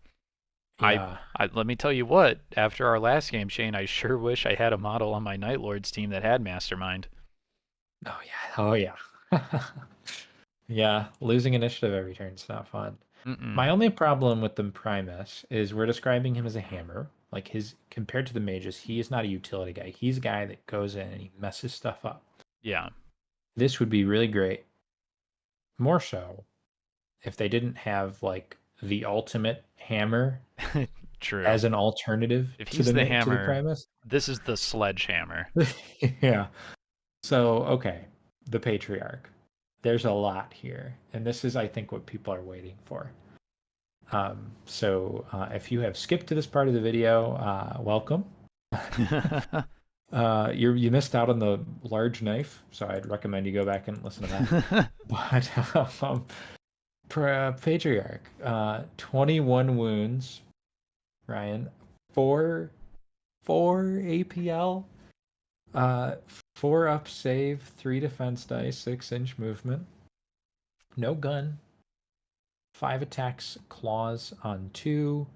I, Yeah. let me tell you what, after our last game, Shane, I sure wish I had a model on my Night Lords team that had mastermind. Oh yeah. Oh yeah. Yeah. Losing initiative every turn is not fun. Mm-mm. My only problem with the Primus is we're describing him as a hammer. Like his compared to the mages, he is not a utility guy. He's a guy that goes in and he messes stuff up. Yeah. This would be really great. More so if they didn't have like the ultimate hammer True. as an alternative If to he's the the hammer, Primus. this is the sledgehammer. Yeah. So okay, the patriarch. There's a lot here, and this is, I think, what people are waiting for. So if you have skipped to this part of the video, welcome. You missed out on the large knife, so I'd recommend you go back and listen to that. But patriarch, 21 wounds, Ryan, four APL, uh, 4 up save, 3 defense dice, 6-inch movement, no gun, 5 attacks, claws on 2,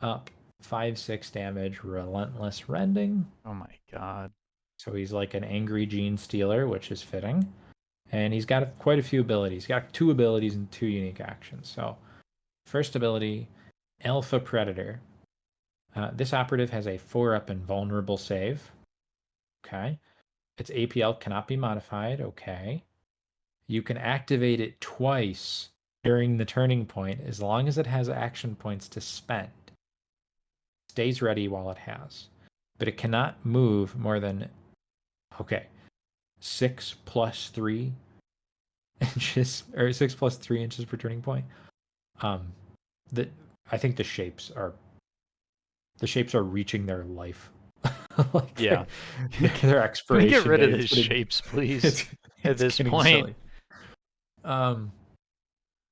up 5-6 damage, relentless rending. Oh my god. So he's like an angry gene stealer, which is fitting. And he's got quite a few abilities. He's got 2 abilities and 2 unique actions. So, first ability, Alpha Predator. This operative has a 4-up invulnerable save. Okay. Its APL cannot be modified. Okay. You can activate it twice during the turning point as long as it has action points to spend. Stays ready while it has. But it cannot move more than, okay, 6 plus 3 inches, or 6 plus 3 inches per turning point. The I think the shapes are reaching their life, like Yeah. their Can we get expiration rid date. of these shapes, please? It's At it's this getting point. silly. Um,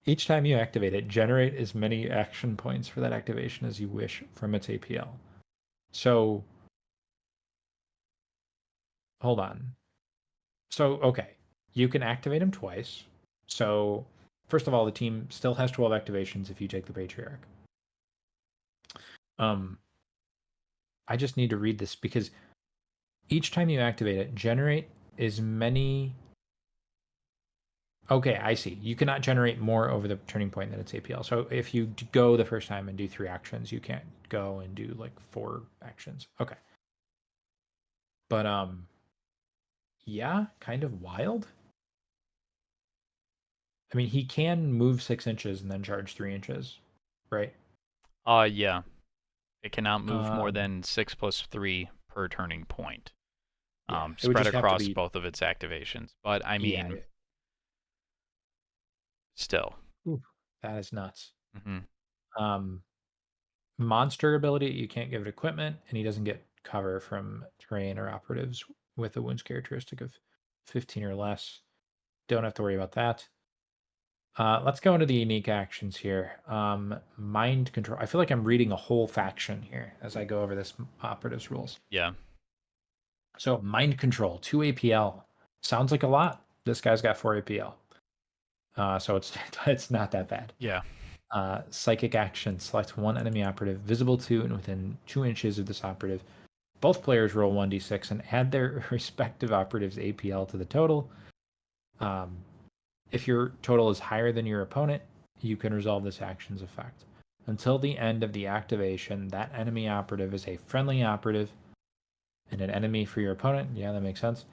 each time you activate it, generate as many action points for that activation as you wish from its APL. So hold on. So okay, you can activate him twice. So first of all, the team still has 12 activations if you take the patriarch. Um, I just need to read this because each time you activate it, generate as many. Okay, I see. You cannot generate more over the turning point than its APL. So if you go the first time and do 3 actions, you can't go and do like 4 actions. Okay. But yeah, kind of wild. I mean, he can move 6 inches and then charge 3 inches, right? Yeah. It cannot move more Um, than 6 plus 3 per turning point. yeah, it would Spread just have to across be. both of its activations. But I Yeah. mean, still. Ooh, that is nuts. Hmm. Um, monster ability, you can't give it equipment, and he doesn't get cover from terrain or operatives with a wounds characteristic of 15 or less. Don't have to worry about that. Let's go into the unique actions here. Mind control. I feel like I'm reading a whole faction here as I go over this operatives rules. Yeah. So mind control, 2 APL. Sounds like a lot. This guy's got 4 APL. So it's it's not that bad. Yeah. Psychic action. Select one enemy operative visible to and within 2 inches of this operative. Both players roll 1d6 and add their respective operative's APL to the total. Um, if your total is higher than your opponent, you can resolve this action's effect. Until the end of the activation, that enemy operative is a friendly operative and an enemy for your opponent. Yeah, that makes sense.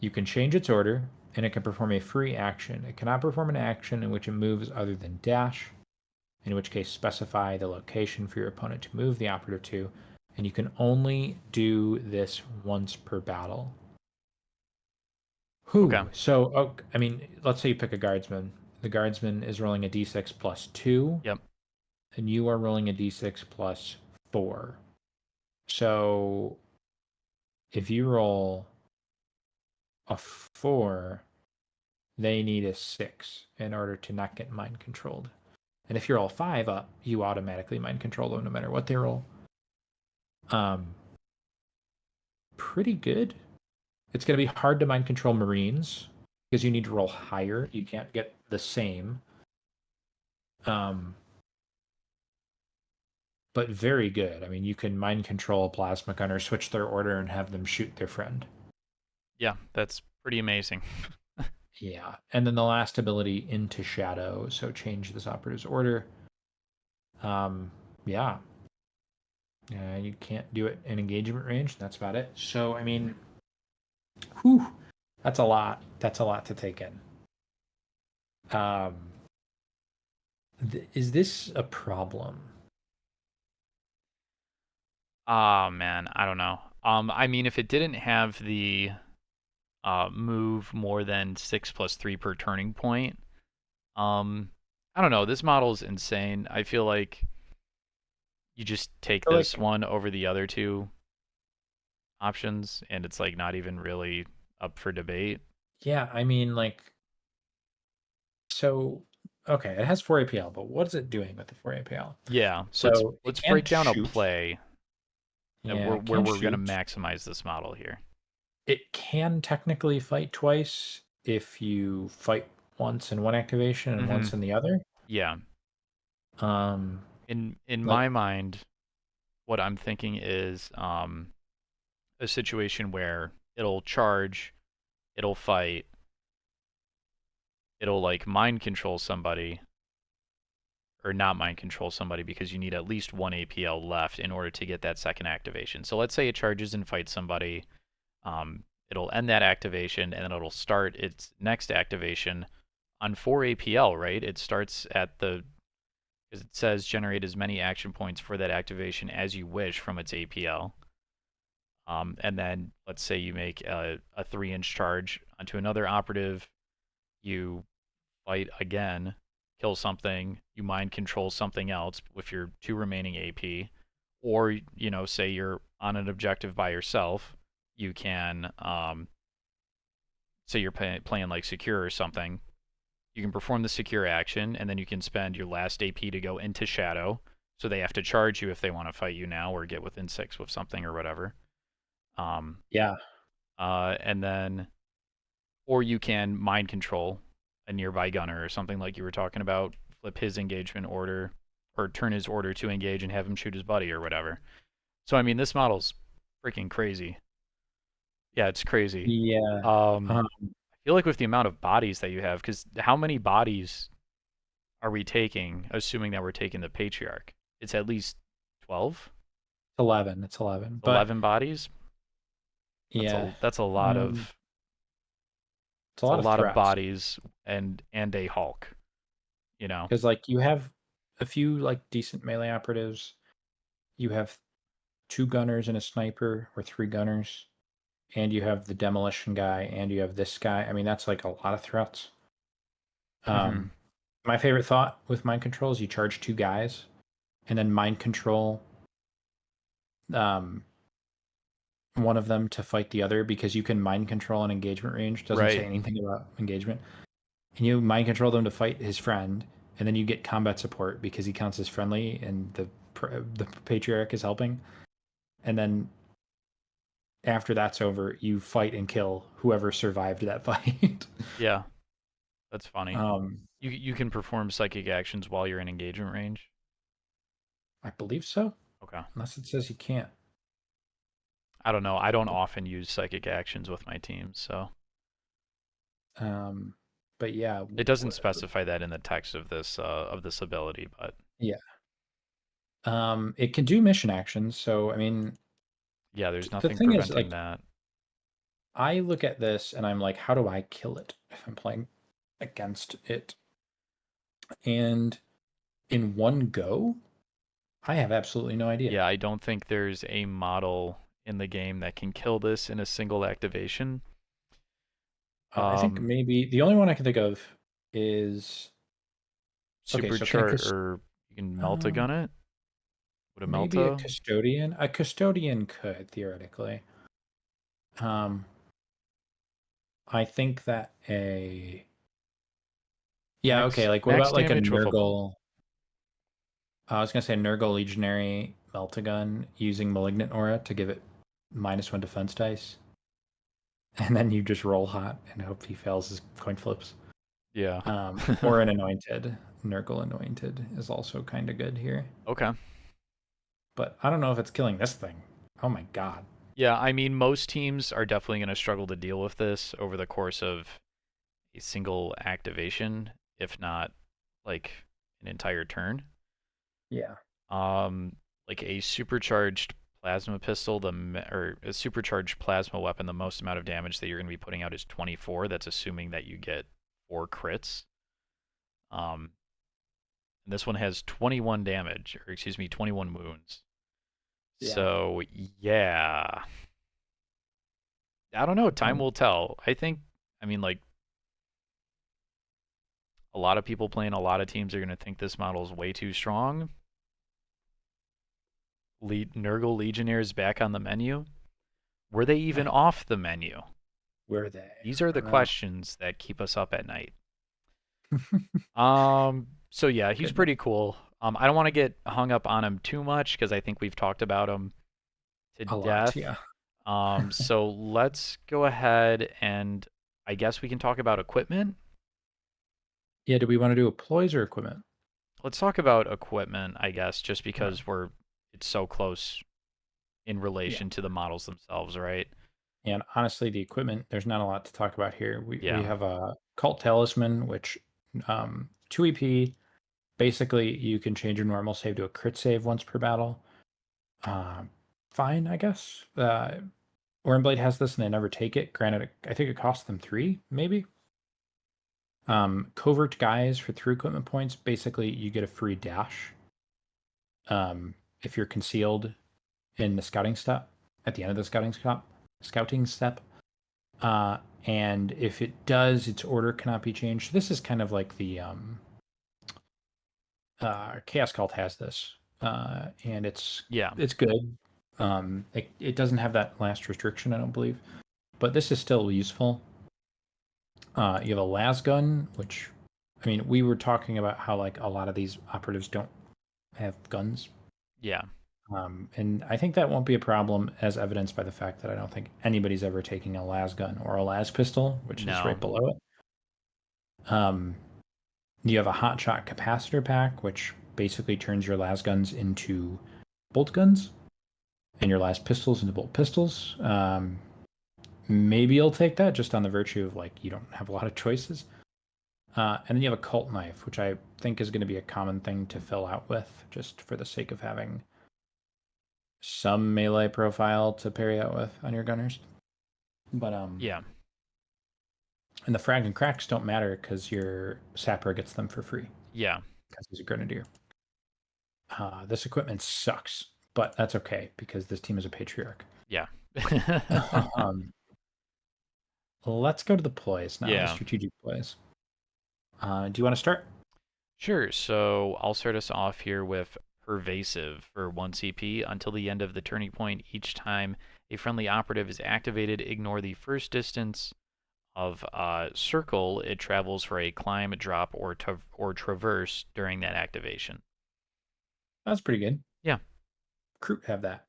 You can change its order, and it can perform a free action. It cannot perform an action in which it moves other than dash, in which case specify the location for your opponent to move the operative to, and you can only do this once per battle. Okay. So, I mean, let's say you pick a guardsman. The guardsman is rolling a d6 plus 2, Yep. and you are rolling a d6 plus 4. So, if you roll a 4, they need a 6 in order to not get mind controlled. And if you're all 5 up, you automatically mind control them no matter what they roll. Um, Pretty good. It's going to be hard to mind control Marines because you need to roll higher. You can't get the same. Um, but very good. I mean, you can mind control a plasma gunner, switch their order, and have them shoot their friend. Yeah, that's pretty amazing. Yeah. And then the last ability, into shadow. So change this operative's order. Yeah. You can't do it in engagement range. That's about it. So, I mean, whew, that's a lot. That's a lot to take in. Um, is this a problem? Oh man, I don't know. I mean, if it didn't have the move more than 6 + 3 per turning point, I don't know. This model's insane. I feel like you just take So, this like, one over the other two options, and it's like not even really up for debate. yeah, I mean, like, so, okay, it has 4 APL, but what is it doing with the 4 APL? Yeah, So it let's break can't down a shoot. play Yeah, it where can we're gonna shoot. maximize this model here. It can technically fight twice if you fight once in one activation and Mm-hmm. once in the other. Yeah. Um, In like, my mind, what I'm thinking is a situation where it'll charge, it'll fight, it'll like mind control somebody, or not mind control somebody because you need at least one APL left in order to get that second activation. So let's say it charges and fights somebody. It'll end that activation and then it'll start its next activation on 4 APL, right? It starts at the, because it says generate as many action points for that activation as you wish from its APL. And then let's say you make a 3-inch charge onto another operative, you fight again, kill something, you mind control something else with your 2 remaining AP, or say you're on an objective by yourself, you can say you're playing like secure or something. You can perform the secure action, and then you can spend your last AP to go into shadow. So they have to charge you if they want to fight you now or get within 6 with something or whatever. Um, yeah, and then, or you can mind control a nearby gunner or something like you were talking about, flip his engagement order or turn his order to engage and have him shoot his buddy or whatever. So I mean, this model's freaking crazy. Yeah, it's crazy. yeah. I feel like with the amount of bodies that you have, because how many bodies are we taking, assuming that we're taking the patriarch? It's at least 12, 11. It's 11. But 11 bodies. yeah, That's a lot um, of it's a it's a lot of lot of threats bodies and a Hulk. You know. because, like, you have a few like decent melee operatives. You have 2 gunners and a sniper, or 3 gunners, and you have the demolition guy, and you have this guy. I mean, that's like a lot of threats. Hmm. Um, my favorite thought with mind control is you charge 2 guys, and then mind control um, one of them to fight the other, because you can mind control an engagement range. Doesn't say Right. anything about engagement. And you mind control them to fight his friend, and then you get combat support because he counts as friendly, and the patriarch is helping. And then after that's over, you fight and kill whoever survived that fight. Yeah. That's funny. Um, You can perform psychic actions while you're in engagement range. I believe so, Okay. unless it says you can't. I don't know. I don't often use psychic actions with my teams, so Um, but yeah, it doesn't specify that in the text of this ability. But yeah. It can do mission actions. So I mean, yeah, there's the nothing thing is, preventing like, that. I look at this and I'm like, how do I kill it if I'm playing against it? And in one go, I have absolutely no idea. Yeah, I don't think there's a model in the game that can kill this in a single activation. I think Um, maybe the only one I can think of is okay. So can supercharge or you can melta um, gun it with a maybe a melta. custodian? A custodian could theoretically. Um, I think that a yeah, okay. Like, what Max about like a damage with a Nurgle? I was gonna say Nurgle Legionary Meltagun using Malignant Aura to give it -1 defense dice, and then you just roll hot and hope he fails his coin flips. yeah. Or an Anointed. Nurgle Anointed is also kind of good here, Okay. but I don't know if it's killing this thing. Oh my god. Yeah, I mean most teams are definitely going to struggle to deal with this over the course of a single activation, if not like an entire turn. Yeah. Um, like a supercharged plasma pistol, or a supercharged plasma weapon, the most amount of damage that you're going to be putting out is 24. That's assuming that you get 4 crits. Um, and this one has 21 damage, or excuse me, 21 wounds. Yeah. So yeah, I don't know. Time Um, will tell. I mean, like a lot of people playing a lot of teams are going to think this model is way too strong. Nurgle Legionnaires back on the menu. Were they even off the menu? were they? These are I the don't know. questions that keep us up at night. So yeah, he's Goodness. pretty cool. I don't want to get hung up on him too much because I think we've talked about him to A lot, death. yeah. So let's go ahead and I guess we can talk about equipment. Yeah, do we want to do a Ploys or equipment? Let's talk about equipment, I guess, just Okay. because it's so close in Yeah. relation to the models themselves, right? And honestly, the equipment, there's not a lot to talk about here. We Yeah. have a Cult Talisman, which 2 EP. Basically, you can change your normal save to a crit save once per battle. Um, Fine, I guess. Blade has this and they never take it. Granted, I think it costs them 3, maybe. Covert Guys for 3 equipment points. Basically, you get a free dash if you're concealed in the scouting step at the end of the scouting step. And if it does, its order cannot be changed. This is kind of like the Chaos Cult has this, and Yeah. it's good. It doesn't have that last restriction, I don't believe, but this is still useful. You have a las gun, which, I mean, we were talking about how like a lot of these operatives don't have guns. Yeah. And I think that won't be a problem, as evidenced by the fact that I don't think anybody's ever taking a las gun or a las pistol, which is right No. below it. You have a hotshot capacitor pack, which basically turns your las guns into bolt guns and your las pistols into bolt pistols. Maybe you'll take that just on the virtue of like you don't have a lot of choices. And then you have a cult knife, which I think is going to be a common thing to fill out with, just for the sake of having some melee profile to parry out with on your gunners. But Yeah. and the frag and cracks don't matter because your sapper gets them for free Yeah. because he's a grenadier. This equipment sucks, but that's okay because this team is a patriarch. Yeah. um, let's go to the ploys now, the Yeah. strategic plays. Do you want to start? Sure. So I'll start us off here with Pervasive for 1 CP. Until the end of the turning point, each time a friendly operative is activated, ignore the first distance of circle it travels for a climb, drop, or traverse during that activation. That's pretty good. Yeah. Crute have that.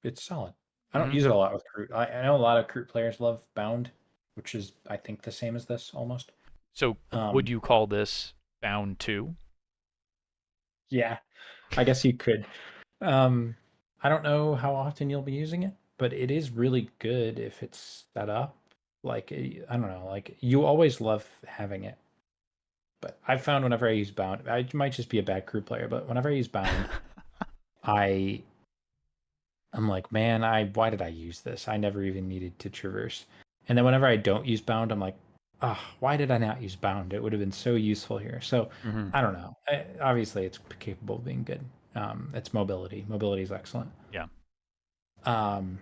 It's solid. I don't Hmm. use it a lot with Crute. I know a lot of Crute players love Bound, which is I think the same as this almost. So would Um, you call this bound 2? yeah, I guess you could. Um, I don't know how often you'll be using it, but it is really good if it's set up. Like, I don't know, like you always love having it. But I've found whenever I use bound, I might just be a bad crew player, but whenever I use bound, I I'm like, man, why did I use this? I never even needed to traverse. And then whenever I don't use bound, I'm like, ah, why did I not use bound? It would have been so useful here. So Hmm. I don't know. Obviously, it's capable of being good. It's mobility. Mobility is excellent. Yeah. Um,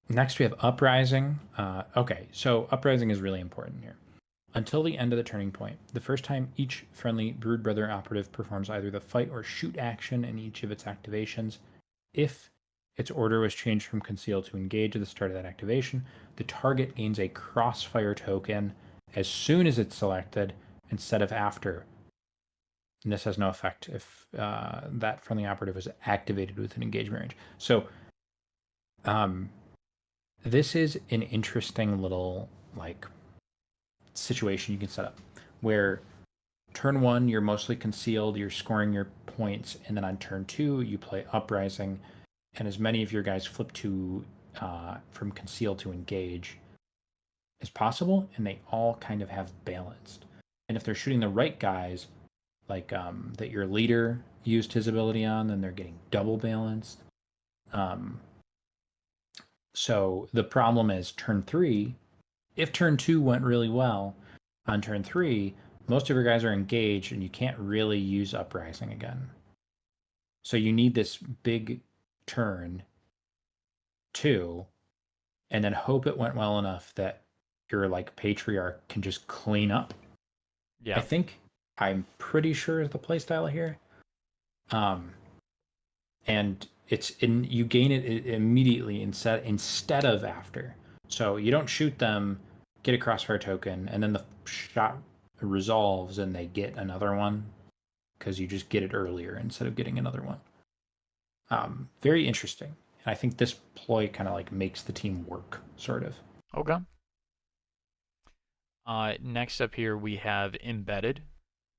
Next, we have uprising. Okay, so uprising is really important here. Until the end of the turning point, the first time each friendly Brood Brother operative performs either the fight or shoot action in each of its activations, if its order was changed from conceal to engage at the start of that activation, the target gains a Crossfire token as soon as it's selected instead of after. And this has no effect if that friendly operative is activated with an engagement range. So um, this is an interesting little like situation you can set up where turn one you're mostly concealed, you're scoring your points, and then on turn two you play uprising, and as many of your guys flip to from conceal to engage as possible, and they all kind of have balanced. And if they're shooting the right guys, like that your leader used his ability on, then they're getting double balanced. Um, so the problem is turn three. If turn two went really well, on turn three, most of your guys are engaged, and you can't really use uprising again. So you need this big turn two, and then hope it went well enough that your like patriarch can just clean up. I Yeah. think I'm pretty sure is the playstyle here. Um, and it's in you gain it immediately instead of after. So you don't shoot them, get a crossfire token, and then the shot resolves and they get another one because you just get it earlier instead of getting another one. Very interesting. And I think this ploy kind of like makes the team work, sort of. Okay. Next up here we have embedded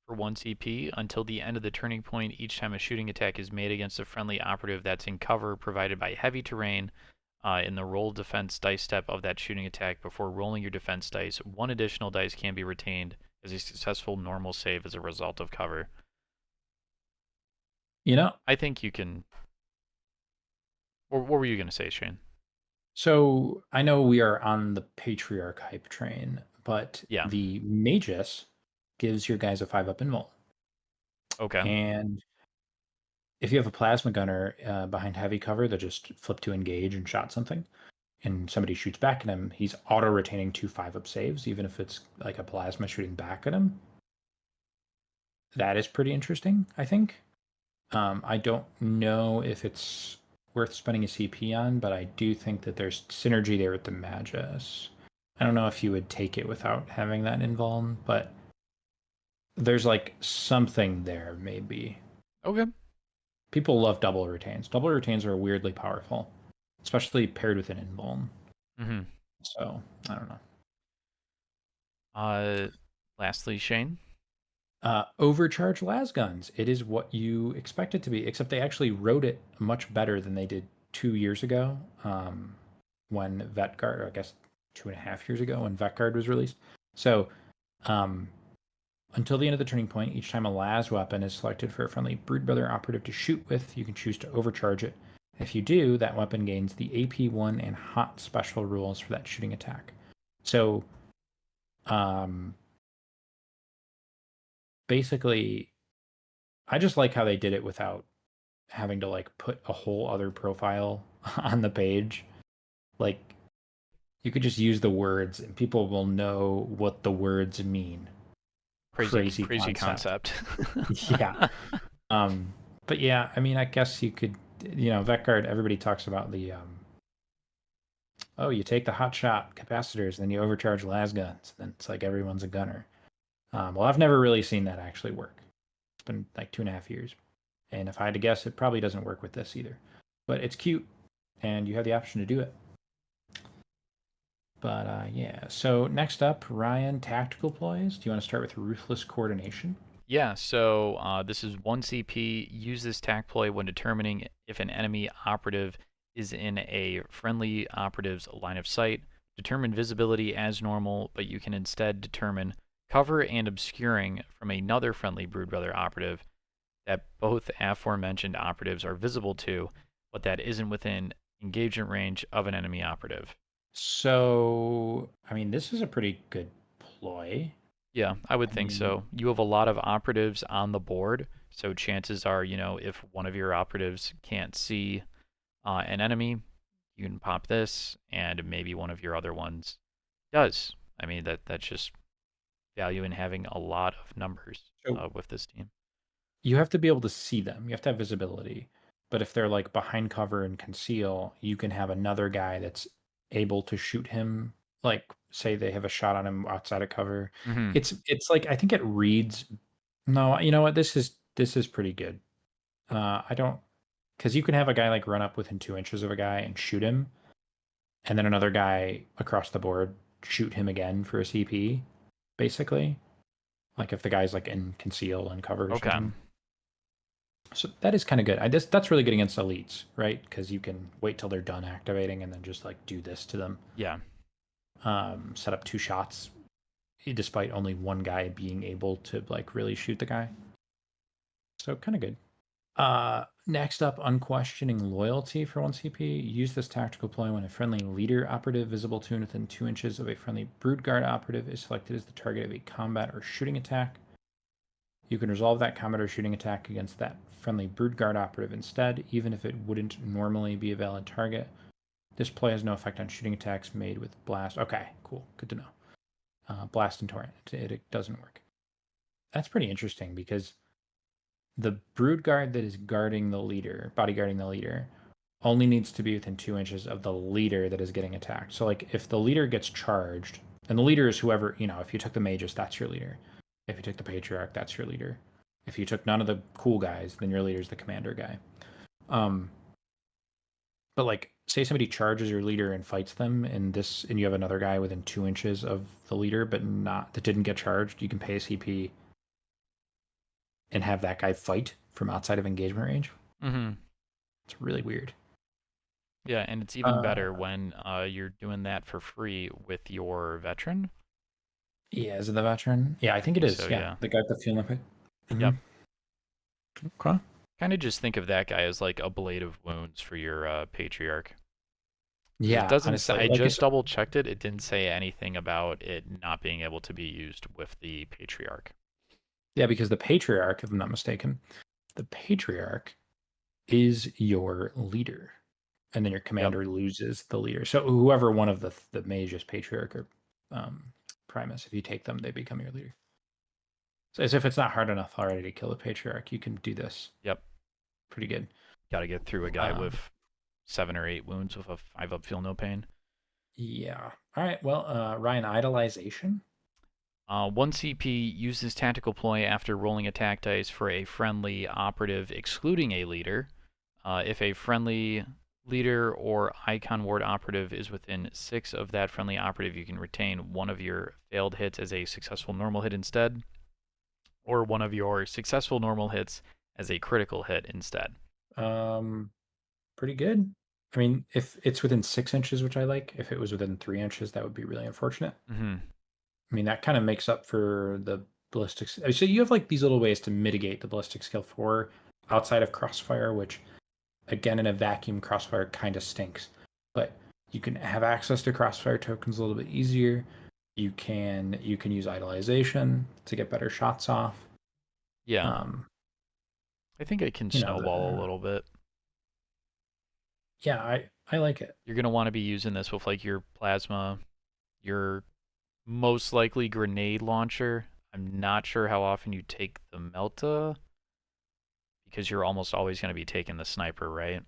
for 1 CP. Until the end of the turning point, each time a shooting attack is made against a friendly operative that's in cover provided by heavy terrain, in the roll defense dice step of that shooting attack before rolling your defense dice, one additional dice can be retained as a successful normal save as a result of cover. You know, I think you can. What were you going to say, Shane? so I know we are on the patriarch hype train, but Yeah. the magus gives your guys a 5-up invul. Okay. And if you have a plasma gunner behind heavy cover that just flipped to engage and shot something, and somebody shoots back at him, he's auto retaining 2 5-up saves, even if it's like a plasma shooting back at him. That is pretty interesting, I think. I don't know if it's worth spending a CP on, but I do think that there's synergy there with the Magus. I don't know if you would take it without having that invuln, but there's like something there, maybe. Okay. People love double retains. Double retains are weirdly powerful, especially paired with an invuln. Mm-hmm. So, I don't know. Uh, Lastly, Shane. Overcharge lasguns. It is what you expect it to be, except they actually wrote it much better than they did 2 years ago, when Vetguard, or I guess 2.5 years ago when Vetguard was released. So, um, until the end of the turning point, each time a las weapon is selected for a friendly Broodbrother operative to shoot with, you can choose to overcharge it. If you do, that weapon gains the AP1 and hot special rules for that shooting attack. So, um, basically, I just like how they did it without having to like put a whole other profile on the page. Like you could just use the words and people will know what the words mean. Crazy Crazy concept. concept. Yeah. Um but yeah, I mean I guess you could, Vetguard, everybody talks about the oh, you take the hot shot capacitors, then you overcharge las guns, then it's like everyone's a gunner. Well, I've never really seen that actually work. It's been like 2.5 years. And if I had to guess, it probably doesn't work with this either. But it's cute, and you have the option to do it. But yeah. So next up, Ryan, tactical plays. Do you want to start with ruthless coordination? Yeah, so this is 1 CP. Use this tac ploy when determining if an enemy operative is in a friendly operative's line of sight. Determine visibility as normal, but you can instead determine cover and obscuring from another friendly Broodbrother operative that both aforementioned operatives are visible to, but that isn't within engagement range of an enemy operative. So, I mean, this is a pretty good ploy. Yeah, I would I think mean, so. You have a lot of operatives on the board, so chances are, if one of your operatives can't see an enemy, you can pop this, and maybe one of your other ones does. I mean, that's just value in having a lot of numbers so with this team. you have to be able to see them. You have to have visibility. But if they're like behind cover and conceal, you can have another guy that's able to shoot him. Like, say they have a shot on him outside of cover. Hmm. It's like I think it reads. No, you know what? This is pretty good. I don't because you can have a guy like run up within 2 inches of a guy and shoot him, and then another guy across the board shoot him again for a CP, basically. Like if the guy's like in conceal and cover or Okay. something. So that is kind of good. I just that's really good against elites, right? Because you can wait till they're done activating and then just like do this to them. Yeah. Set up 2 shots, despite only one guy being able to like really shoot the guy. So kind of good. Next up, unquestioning loyalty for 1 CP. Use this tactical ploy when a friendly leader operative visible to and within 2 inches of a friendly Broodguard operative is selected as the target of a combat or shooting attack. You can resolve that combat or shooting attack against that friendly Broodguard operative instead, even if it wouldn't normally be a valid target. This play has no effect on shooting attacks made with Blast. Okay, cool. Good to know. Blast and Torrent. It doesn't work. That's pretty interesting because the Broodguard that is guarding the leader, bodyguarding the leader, only needs to be within 2 inches of the leader that is getting attacked. So, like, if the leader gets charged, and the leader is whoever, if you took the Magus, that's your leader. If you took the Patriarch, that's your leader. If you took none of the cool guys, then your leader's the commander guy. Um, but like, say somebody charges your leader and fights them, and you have another guy within 2 inches of the leader, but not that didn't get charged, you can pay a CP and have that guy fight from outside of engagement range. Hmm. It's really weird. Yeah, and it's even Uh, better when you're doing that for free with your veteran. yeah, is it the veteran? Yeah, I I think it think is. so, Yeah, yeah. the guy with the field of it. Mm-hmm. Yep. Okay. Kind of just think of that guy as like a blade of wounds for your patriarch. Because it Yeah, doesn't say, honestly, I like just it's double checked it. It didn't say anything about it not being able to be used with the patriarch. yeah, because the patriarch, if I'm not mistaken, the patriarch is your leader, and then your Yep. commander loses the leader. So whoever one of the mages, patriarch or primus, if you take them, they become your leader. So as if it's not hard enough already to kill a patriarch, you can do this Yep. pretty good. Got to get through a guy Um, with 7 or 8 wounds with a 5 up, feel no pain. yeah. All right. Well, Ryan, idolization. 1 CP uses tactical ploy after rolling attack dice for a friendly operative excluding a leader. If a friendly leader or icon ward operative is within 6 of that friendly operative, you can retain one of your failed hits as a successful normal hit instead, or one of your successful normal hits as a critical hit instead. Um, Pretty good. I mean, if it's within 6 inches, which I like, if it was within 3 inches, that would be really unfortunate. Hmm. I mean, that kind of makes up for the ballistics. So you have like these little ways to mitigate the ballistic skill 4 outside of Crossfire, which again in a vacuum, Crossfire kind of stinks. But you can have access to Crossfire tokens a little bit easier. You can use idolization to get better shots off. Yeah, Um, I think it can you know, snowball a little bit. yeah, I like it. You're going to want to be using this with like your plasma, your most likely grenade launcher. I'm not sure how often you take the Melta because you're almost always going to be taking the sniper, right?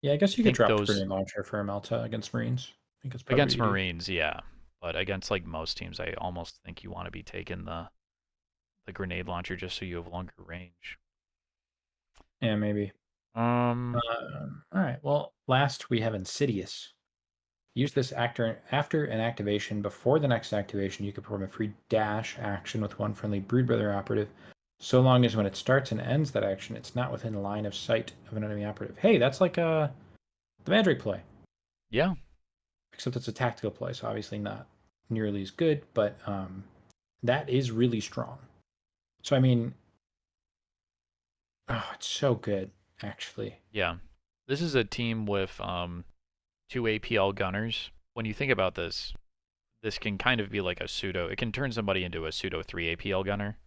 Yeah, I I guess you could think drop the those grenade launcher for a Melta against Marines. I think it's probably against ED. Marines, yeah, but against like most teams, I almost think you want to be taking the grenade launcher just so you have longer range. Yeah, maybe. Um, All right. Well, last we have Insidious. Use this actor after an activation. Before the next activation, you can perform a free dash action with one friendly Brood Brother operative, so long as when it starts and ends that action, it's not within line of sight of an enemy operative. Hey, that's like the Mandrake play, Yeah, except it's a tactical play, so obviously not nearly as good, but that is really strong. So I mean, oh, it's so good, actually. yeah. This is a team with two APL gunners. When you think about this, this can kind of be like a pseudo. It can turn somebody into a pseudo 3 APL gunner.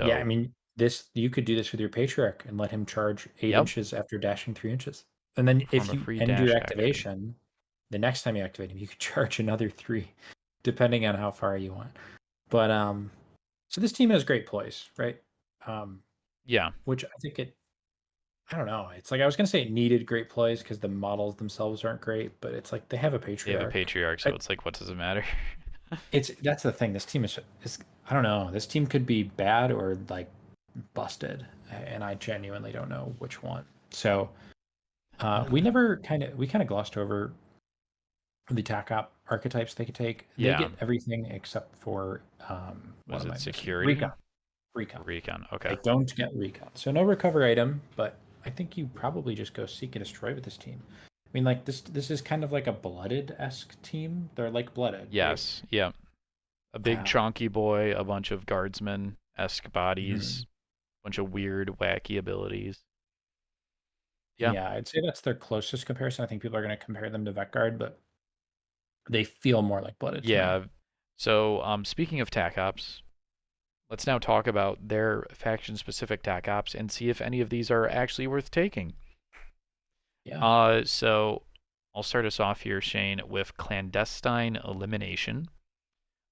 Yeah, I So, mean, this you could do this with your patriarch and let him charge eight yep, inches after dashing 3 inches. And then perform if a you free end your dash action. activation, the next time you activate him, you could charge another three, depending on how far you want. But so this team has great ploys, right? Um, Yeah, which I think I don't know. It's like I was gonna say it needed great plays because the models themselves aren't great, but it's like they have a they have a patriarch. patriarch, so I, it's like, what does it matter? it's that's the thing. This team is I don't know. This team could be bad or like busted, and I genuinely don't know which one. So we kind of glossed over the attack op archetypes they could take. They Yeah, get everything except for what was am it I missing? security? Recon. Recon. Recon. Okay. They don't get recon. So no recover item, but I think you probably just go seek and destroy with this team. I mean, like this is kind of like a blooded esque team. They're like blooded, right? Yes. Yep. A big Um, chonky boy, a bunch of guardsmen esque mhm. bodies, bunch of weird, wacky abilities. Yeah. Yeah, I'd say that's their closest comparison. I think people are going to compare them to Vetguard, but they feel more like blooded to me. Yeah. So, speaking of TAC ops, let's now talk about their faction specific TAC ops and see if any of these are actually worth taking. Yeah. So I'll start us off here, Shane, with clandestine elimination.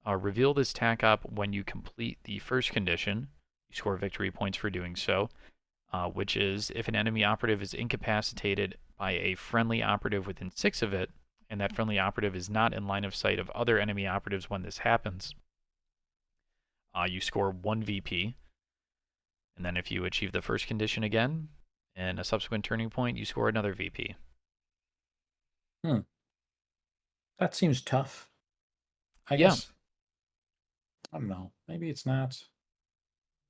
Reveal this TAC op when you complete the first condition. You score victory points for doing so, which is if an enemy operative is incapacitated by a friendly operative within 6 of it, and that friendly operative is not in line of sight of other enemy operatives when this happens, you score 1 VP. And then if you achieve the first condition again, and a subsequent turning point, you score another VP. Hmm. That seems tough. I Yeah, guess I don't know. Maybe it's not.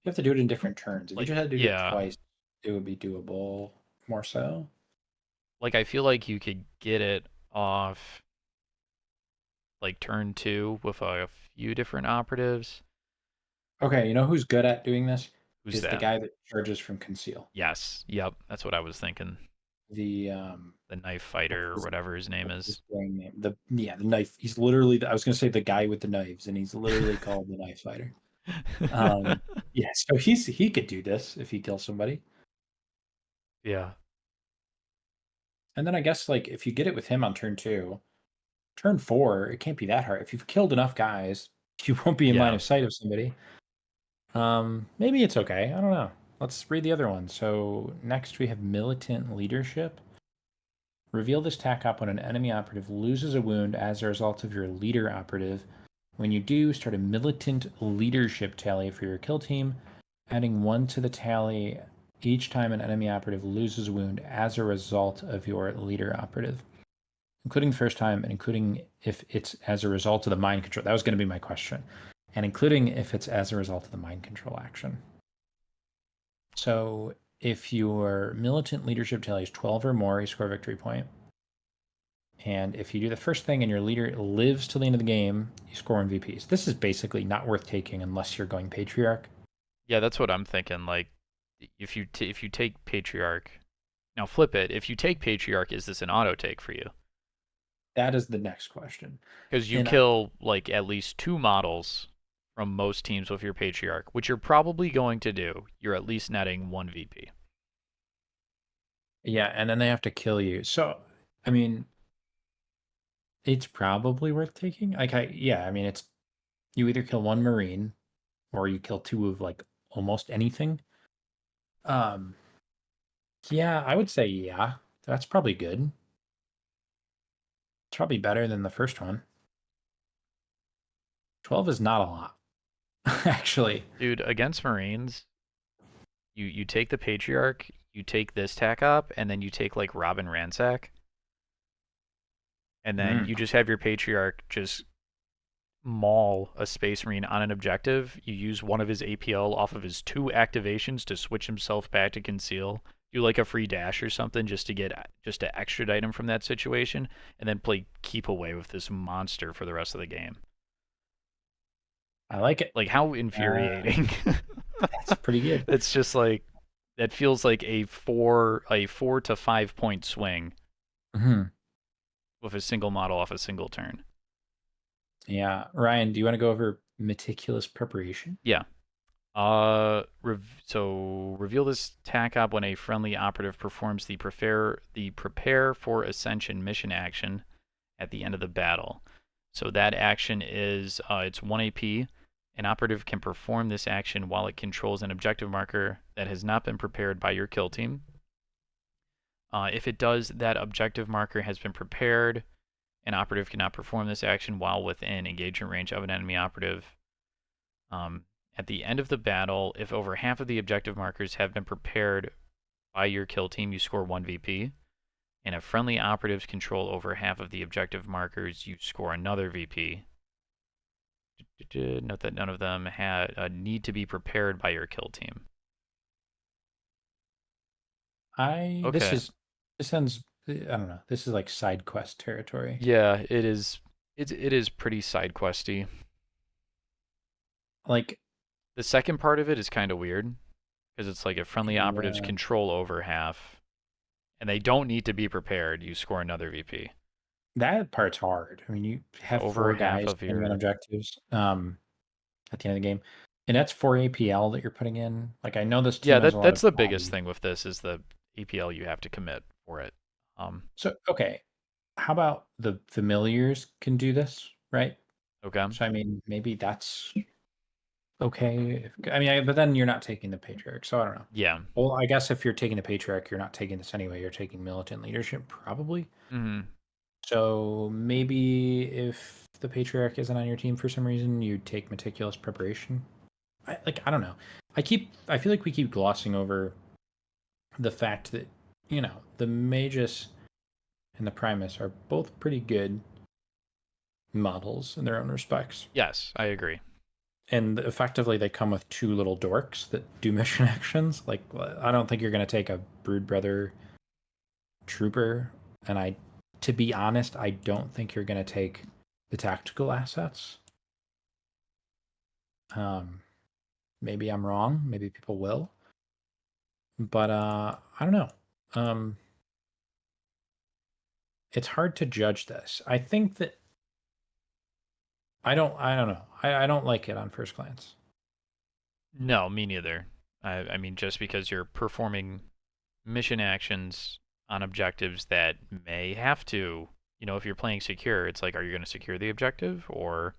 You have to do it in different turns. If you like just had to do it yeah, twice, it would be doable more so. like I feel like you could get it off like turn 2 with a few different operatives. Okay, you know who's good at doing this Who's is the that? guy that charges from conceal. Yes, yep, that's what I was thinking. The The knife what's fighter or his, whatever his name what's his is. gang name? The knife. He's literally I was gonna say the guy with the knives, and he's literally called the knife fighter. Um, yeah, so he could do this if he kills somebody. Yeah, And then I guess like if you get it with him on turn two, turn four, it can't be that hard. If you've killed enough guys, you won't be in line yeah, of sight of somebody. Maybe it's okay. I don't know. Let's read the other one. So next we have militant leadership. Reveal this tac op when an enemy operative loses a wound as a result of your leader operative. When you do, start a militant leadership tally for your kill team, adding one to the tally each time an enemy operative loses a wound as a result of your leader operative, including the first time and including if it's as a result of the mind control. That was going to be my question. And including if it's as a result of the mind control action. So if your militant leadership tally is 12 or more, you score a victory point. And if you do the first thing and your leader lives till the end of the game, you score MVPs. This is basically not worth taking unless you're going patriarch. yeah. That's what I'm thinking. Like, if you take patriarch, now flip it. If you take patriarch, is this an auto take for you? That is the next question. Because you And kill like at least 2 models from most teams with your patriarch, which you're probably going to do. You're at least netting 1 VP. yeah, and then they have to kill you. So, I mean, it's probably worth taking. Yeah, I mean, it's you either kill one Marine or you kill two of like almost anything. Um, yeah, I would say yeah. That's probably good. It's probably better than the first one. 12 is not a lot, actually. Dude, against Marines, you take the patriarch, you take this tac op, and then you take like Robin Ransack. and then Mm. you just have your patriarch just maul a space marine on an objective. You use one of his APL off of his 2 activations to switch himself back to conceal. Do like a free dash or something just to get just to extradite him from that situation, and then play keep away with this monster for the rest of the game. I like it. Like how Uh, infuriating. that's pretty good. It's just like that feels like a 4 to 5 point swing Mhm. with a single model off a single turn. Yeah. Ryan, do you want to go over meticulous preparation? Yeah. So reveal this tac op when a friendly operative performs the prepare for ascension mission action at the end of the battle. So that action is it's 1 AP. An operative can perform this action while it controls an objective marker that has not been prepared by your kill team. If it does, that objective marker has been prepared. An operative cannot perform this action while within engagement range of an enemy operative. At the end of the battle, if over half of the objective markers have been prepared by your kill team, you score 1 VP. And if friendly operatives control over half of the objective markers, you score another VP. Note that none of them need to be prepared by your kill team. This Okay. is this sounds I don't know. This is like side quest territory. Yeah, it is. It is pretty side questy. Like, The second part of it is kind of weird because it's like if friendly operatives yeah, control over half and they don't need to be prepared, you score another VP. that part's hard. I mean, you So have over four half guys of depending on your objectives at the end of the game, and that's four APL that you're putting in. Like, I know this yeah, team has a lot that's of the biggest bodies. thing with this is the EPL you have to commit for it. So, okay, how about the familiars can do this, right? Okay. So, I mean, maybe that's okay. I mean, but then you're not taking the patriarch, so I don't know. Yeah. Well, I guess if you're taking the patriarch, you're not taking this anyway. You're taking militant leadership, probably. Hmm. So maybe if the patriarch isn't on your team for some reason, you take meticulous preparation. I don't know. I feel like we keep glossing over the fact that, the Magus and the Primus are both pretty good models in their own respects. Yes, I agree. And effectively they come with two little dorks that do mission actions. Like, I don't think you're going to take a Brood Brother trooper, and to be honest, I don't think you're going to take the tactical assets. Um, maybe I'm wrong. Maybe people will, but I don't know. Um, it's hard to judge this. I think that I don't know. I don't like it on first glance. No, me neither. I mean, just because you're performing mission actions on objectives that may have to, if you're playing secure, it's like, are you going to secure the objective, or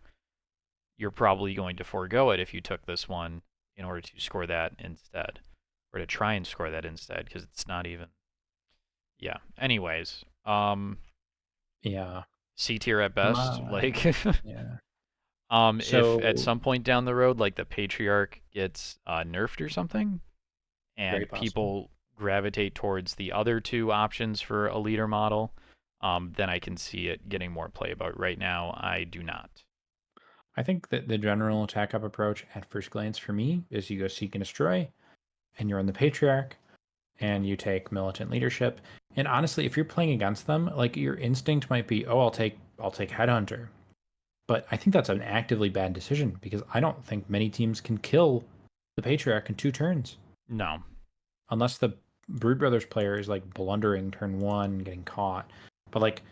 you're probably going to forego it if you took this one in order to score that instead, or to try and score that instead, because it's not even. Yeah. Anyways, Yeah. C tier at best. My Like, yeah. if at So some point down the road, like the patriarch gets nerfed or something, very and possible. people gravitate towards the other 2 options for a leader model, then I can see it getting more play. But right now, I do not. I think that the general attack up approach at first glance for me is you go seek and destroy, and you're on the patriarch, and you take militant leadership. And honestly, if you're playing against them, like your instinct might be, oh, I'll take headhunter. But I think that's an actively bad decision because I don't think many teams can kill the patriarch in 2 turns No. unless the Brood Brothers player is like blundering turn one, getting caught. But like,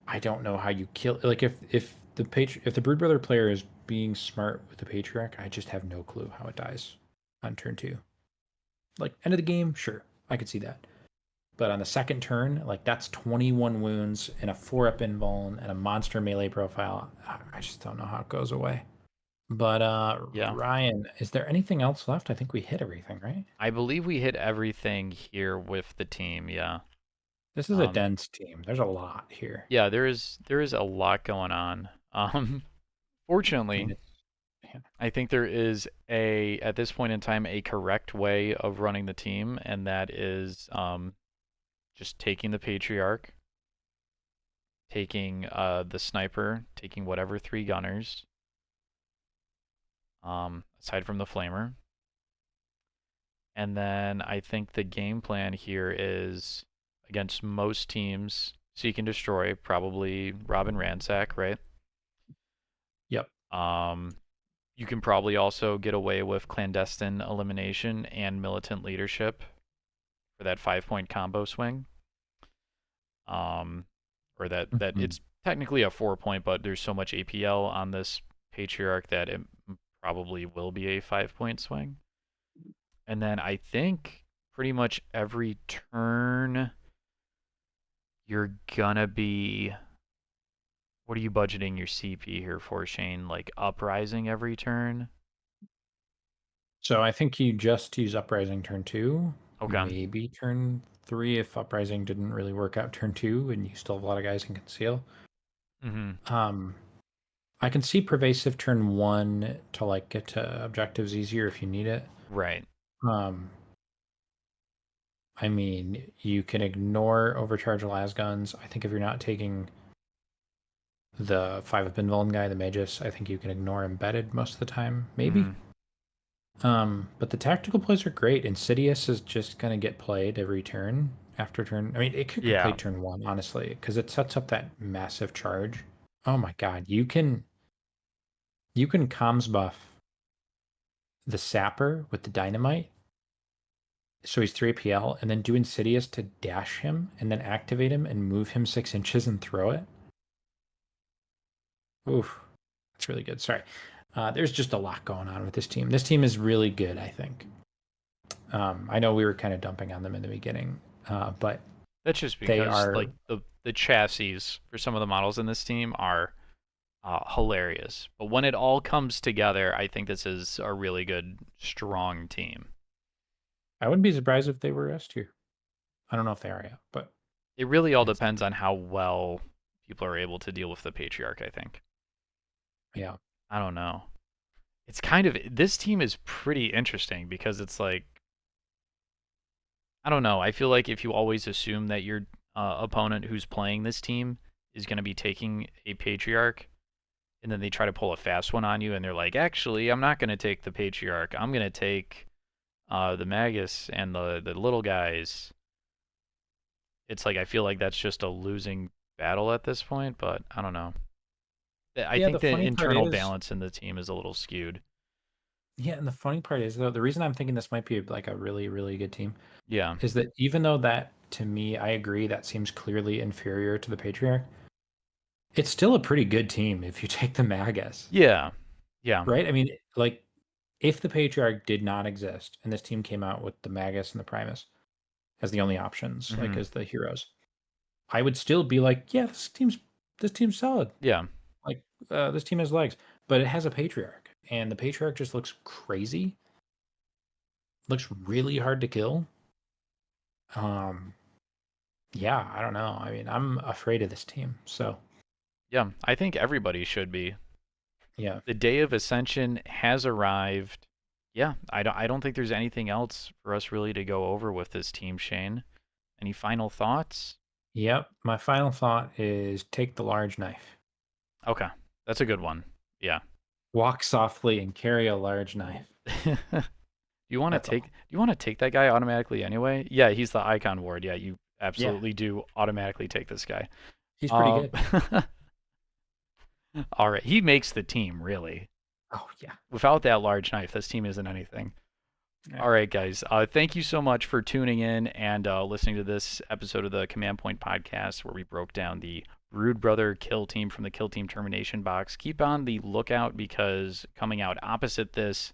I don't know how you kill. Like, if the Brood Brother player is being smart with the patriarch, I just have no clue how it dies on turn two. Like, end of the game, sure, I could see that. But on the second turn, like, that's 21 wounds and a 4-up invuln and a monster melee profile. I just don't know how it goes away. But Yeah. Ryan, is there anything else left? I think we hit everything, right? I believe we hit everything here with the team. Yeah. This is a Um, dense team. There's a lot here. yeah, there is a lot going on. And Fortunately, it's yeah. I think there is at this point in time a correct way of running the team, and that is just taking the patriarch, taking the sniper, taking whatever 3 gunners, aside from the flamer. And then I think the game plan here is against most teams, seek and destroy, probably rob and ransack, right? Yep. Um, you can probably also get away with clandestine elimination and militant leadership for that 5-point combo swing. Or that Mhm. it's technically a 4-point, but there's so much APL on this patriarch that it probably will be a 5-point swing. And then I think pretty much every turn you're gonna be. What are you budgeting your CP here for, Shane? Like uprising every turn? So I think you just use Uprising turn 2, Okay. maybe turn 3 if Uprising didn't really work out turn 2 and you still have a lot of guys in conceal. Mm-hmm. Um, I can see Pervasive turn 1 to like get to objectives easier if you need it. Right. Um, I mean, you can ignore Overcharge las guns. I think if you're not taking the 5-up Invuln guy, the Magus, I think you can ignore Embedded most of the time, maybe. Mm-hmm. But the tactical plays are great. Insidious is just gonna get played every turn after turn. I mean, it could get Yeah. played turn 1, honestly, because it sets up that massive charge. Oh my god, you can comms buff the sapper with the dynamite. So he's 3 PL, and then do Insidious to dash him, and then activate him and move him 6 inches and throw it. Oof, that's really good. Sorry. There's just a lot going on with this team. This team is really good, I think. I know we were kind of dumping on them in the beginning, but That's just they because are. like the chassis for some of the models in this team are hilarious. But when it all comes together, I think this is a really good, strong team. I wouldn't be surprised if they were S tier. I don't know if they are yet, but It really all it's depends on how well people are able to deal with the patriarch, I think. yeah, I don't know. It's kind of this team is pretty interesting because it's like I don't know. I feel like if you always assume that your opponent who's playing this team is going to be taking a patriarch, and then they try to pull a fast one on you, and they're like, actually, I'm not going to take the patriarch. I'm going to take the magus and the little guys. It's like I feel like that's just a losing battle at this point, but I don't know. I yeah. think The the funny part internal is, balance in the team is a little skewed. yeah, and the funny part is though, the reason I'm thinking this might be like a really, really good team Yeah. is that even though that to me, I agree that seems clearly inferior to the Patriarch, it's still a pretty good team if you take the Magus, Yeah. Yeah. right? I mean, like if the Patriarch did not exist and this team came out with the Magus and the Primus as the only options, like Hmm. as the heroes, I would still be like, yeah, this team's solid. Yeah. Like this team has legs, but it has a Patriarch, and the Patriarch just looks crazy. Looks really hard to kill. Um, yeah, I don't know. I mean, I'm afraid of this team. So Yeah. I think everybody should be. yeah, The day of ascension has arrived. Yeah, I don't think there's anything else for us really to go over with this team, Shane. Any final thoughts? yep. My final thought is take the large knife. Okay. That's a good one. Yeah. Walk softly and carry a large knife. That's Do all. you want to take that guy automatically anyway? Yeah, he's the icon ward. Yeah, you Yeah, absolutely do automatically take this guy. he's pretty Um good. all right, he makes the team really. Oh yeah. Without that large knife, this team isn't anything. Yeah. All right, guys. Thank you so much for tuning in and listening to this episode of the Command Point podcast where we broke down the Brood Brother Kill Team from the Kill Team Termination box. Keep on the lookout because coming out opposite this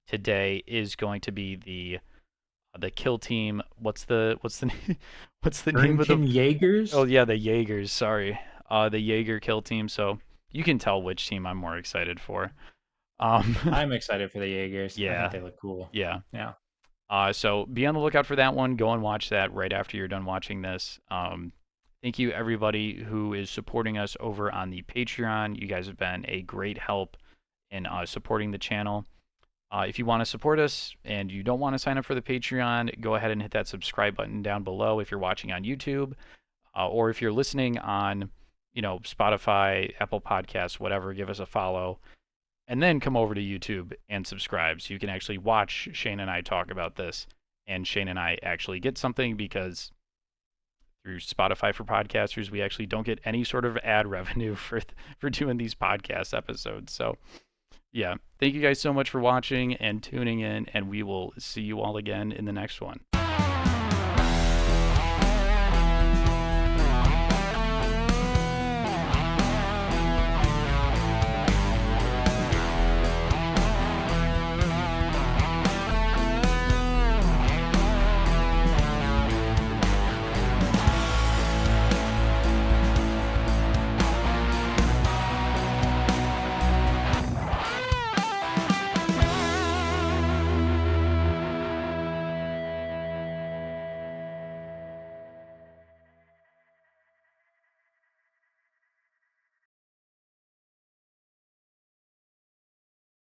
today is going to be the Kill Team. What's the name of the? Ernkin Oh Jaegers. yeah, the Jaegers. Sorry, the Jaeger Kill Team. So you can tell which team I'm more excited for. Um, I'm excited for the Jaegers. I think yeah, they look cool. yeah. Yeah. So be on the lookout for that one. Go and watch that right after you're done watching this. Thank you everybody who is supporting us over on the Patreon. You guys have been a great help in supporting the channel. If you want to support us and you don't want to sign up for the Patreon, go ahead and hit that subscribe button down below if you're watching on YouTube, or if you're listening on, Spotify, Apple Podcasts, whatever, give us a follow. And then come over to YouTube and subscribe so you can actually watch Shane and I talk about this. And Shane and I actually get something because through Spotify for podcasters, we actually don't get any sort of ad revenue for doing these podcast episodes. So, yeah, thank you guys so much for watching and tuning in, and we will see you all again in the next one.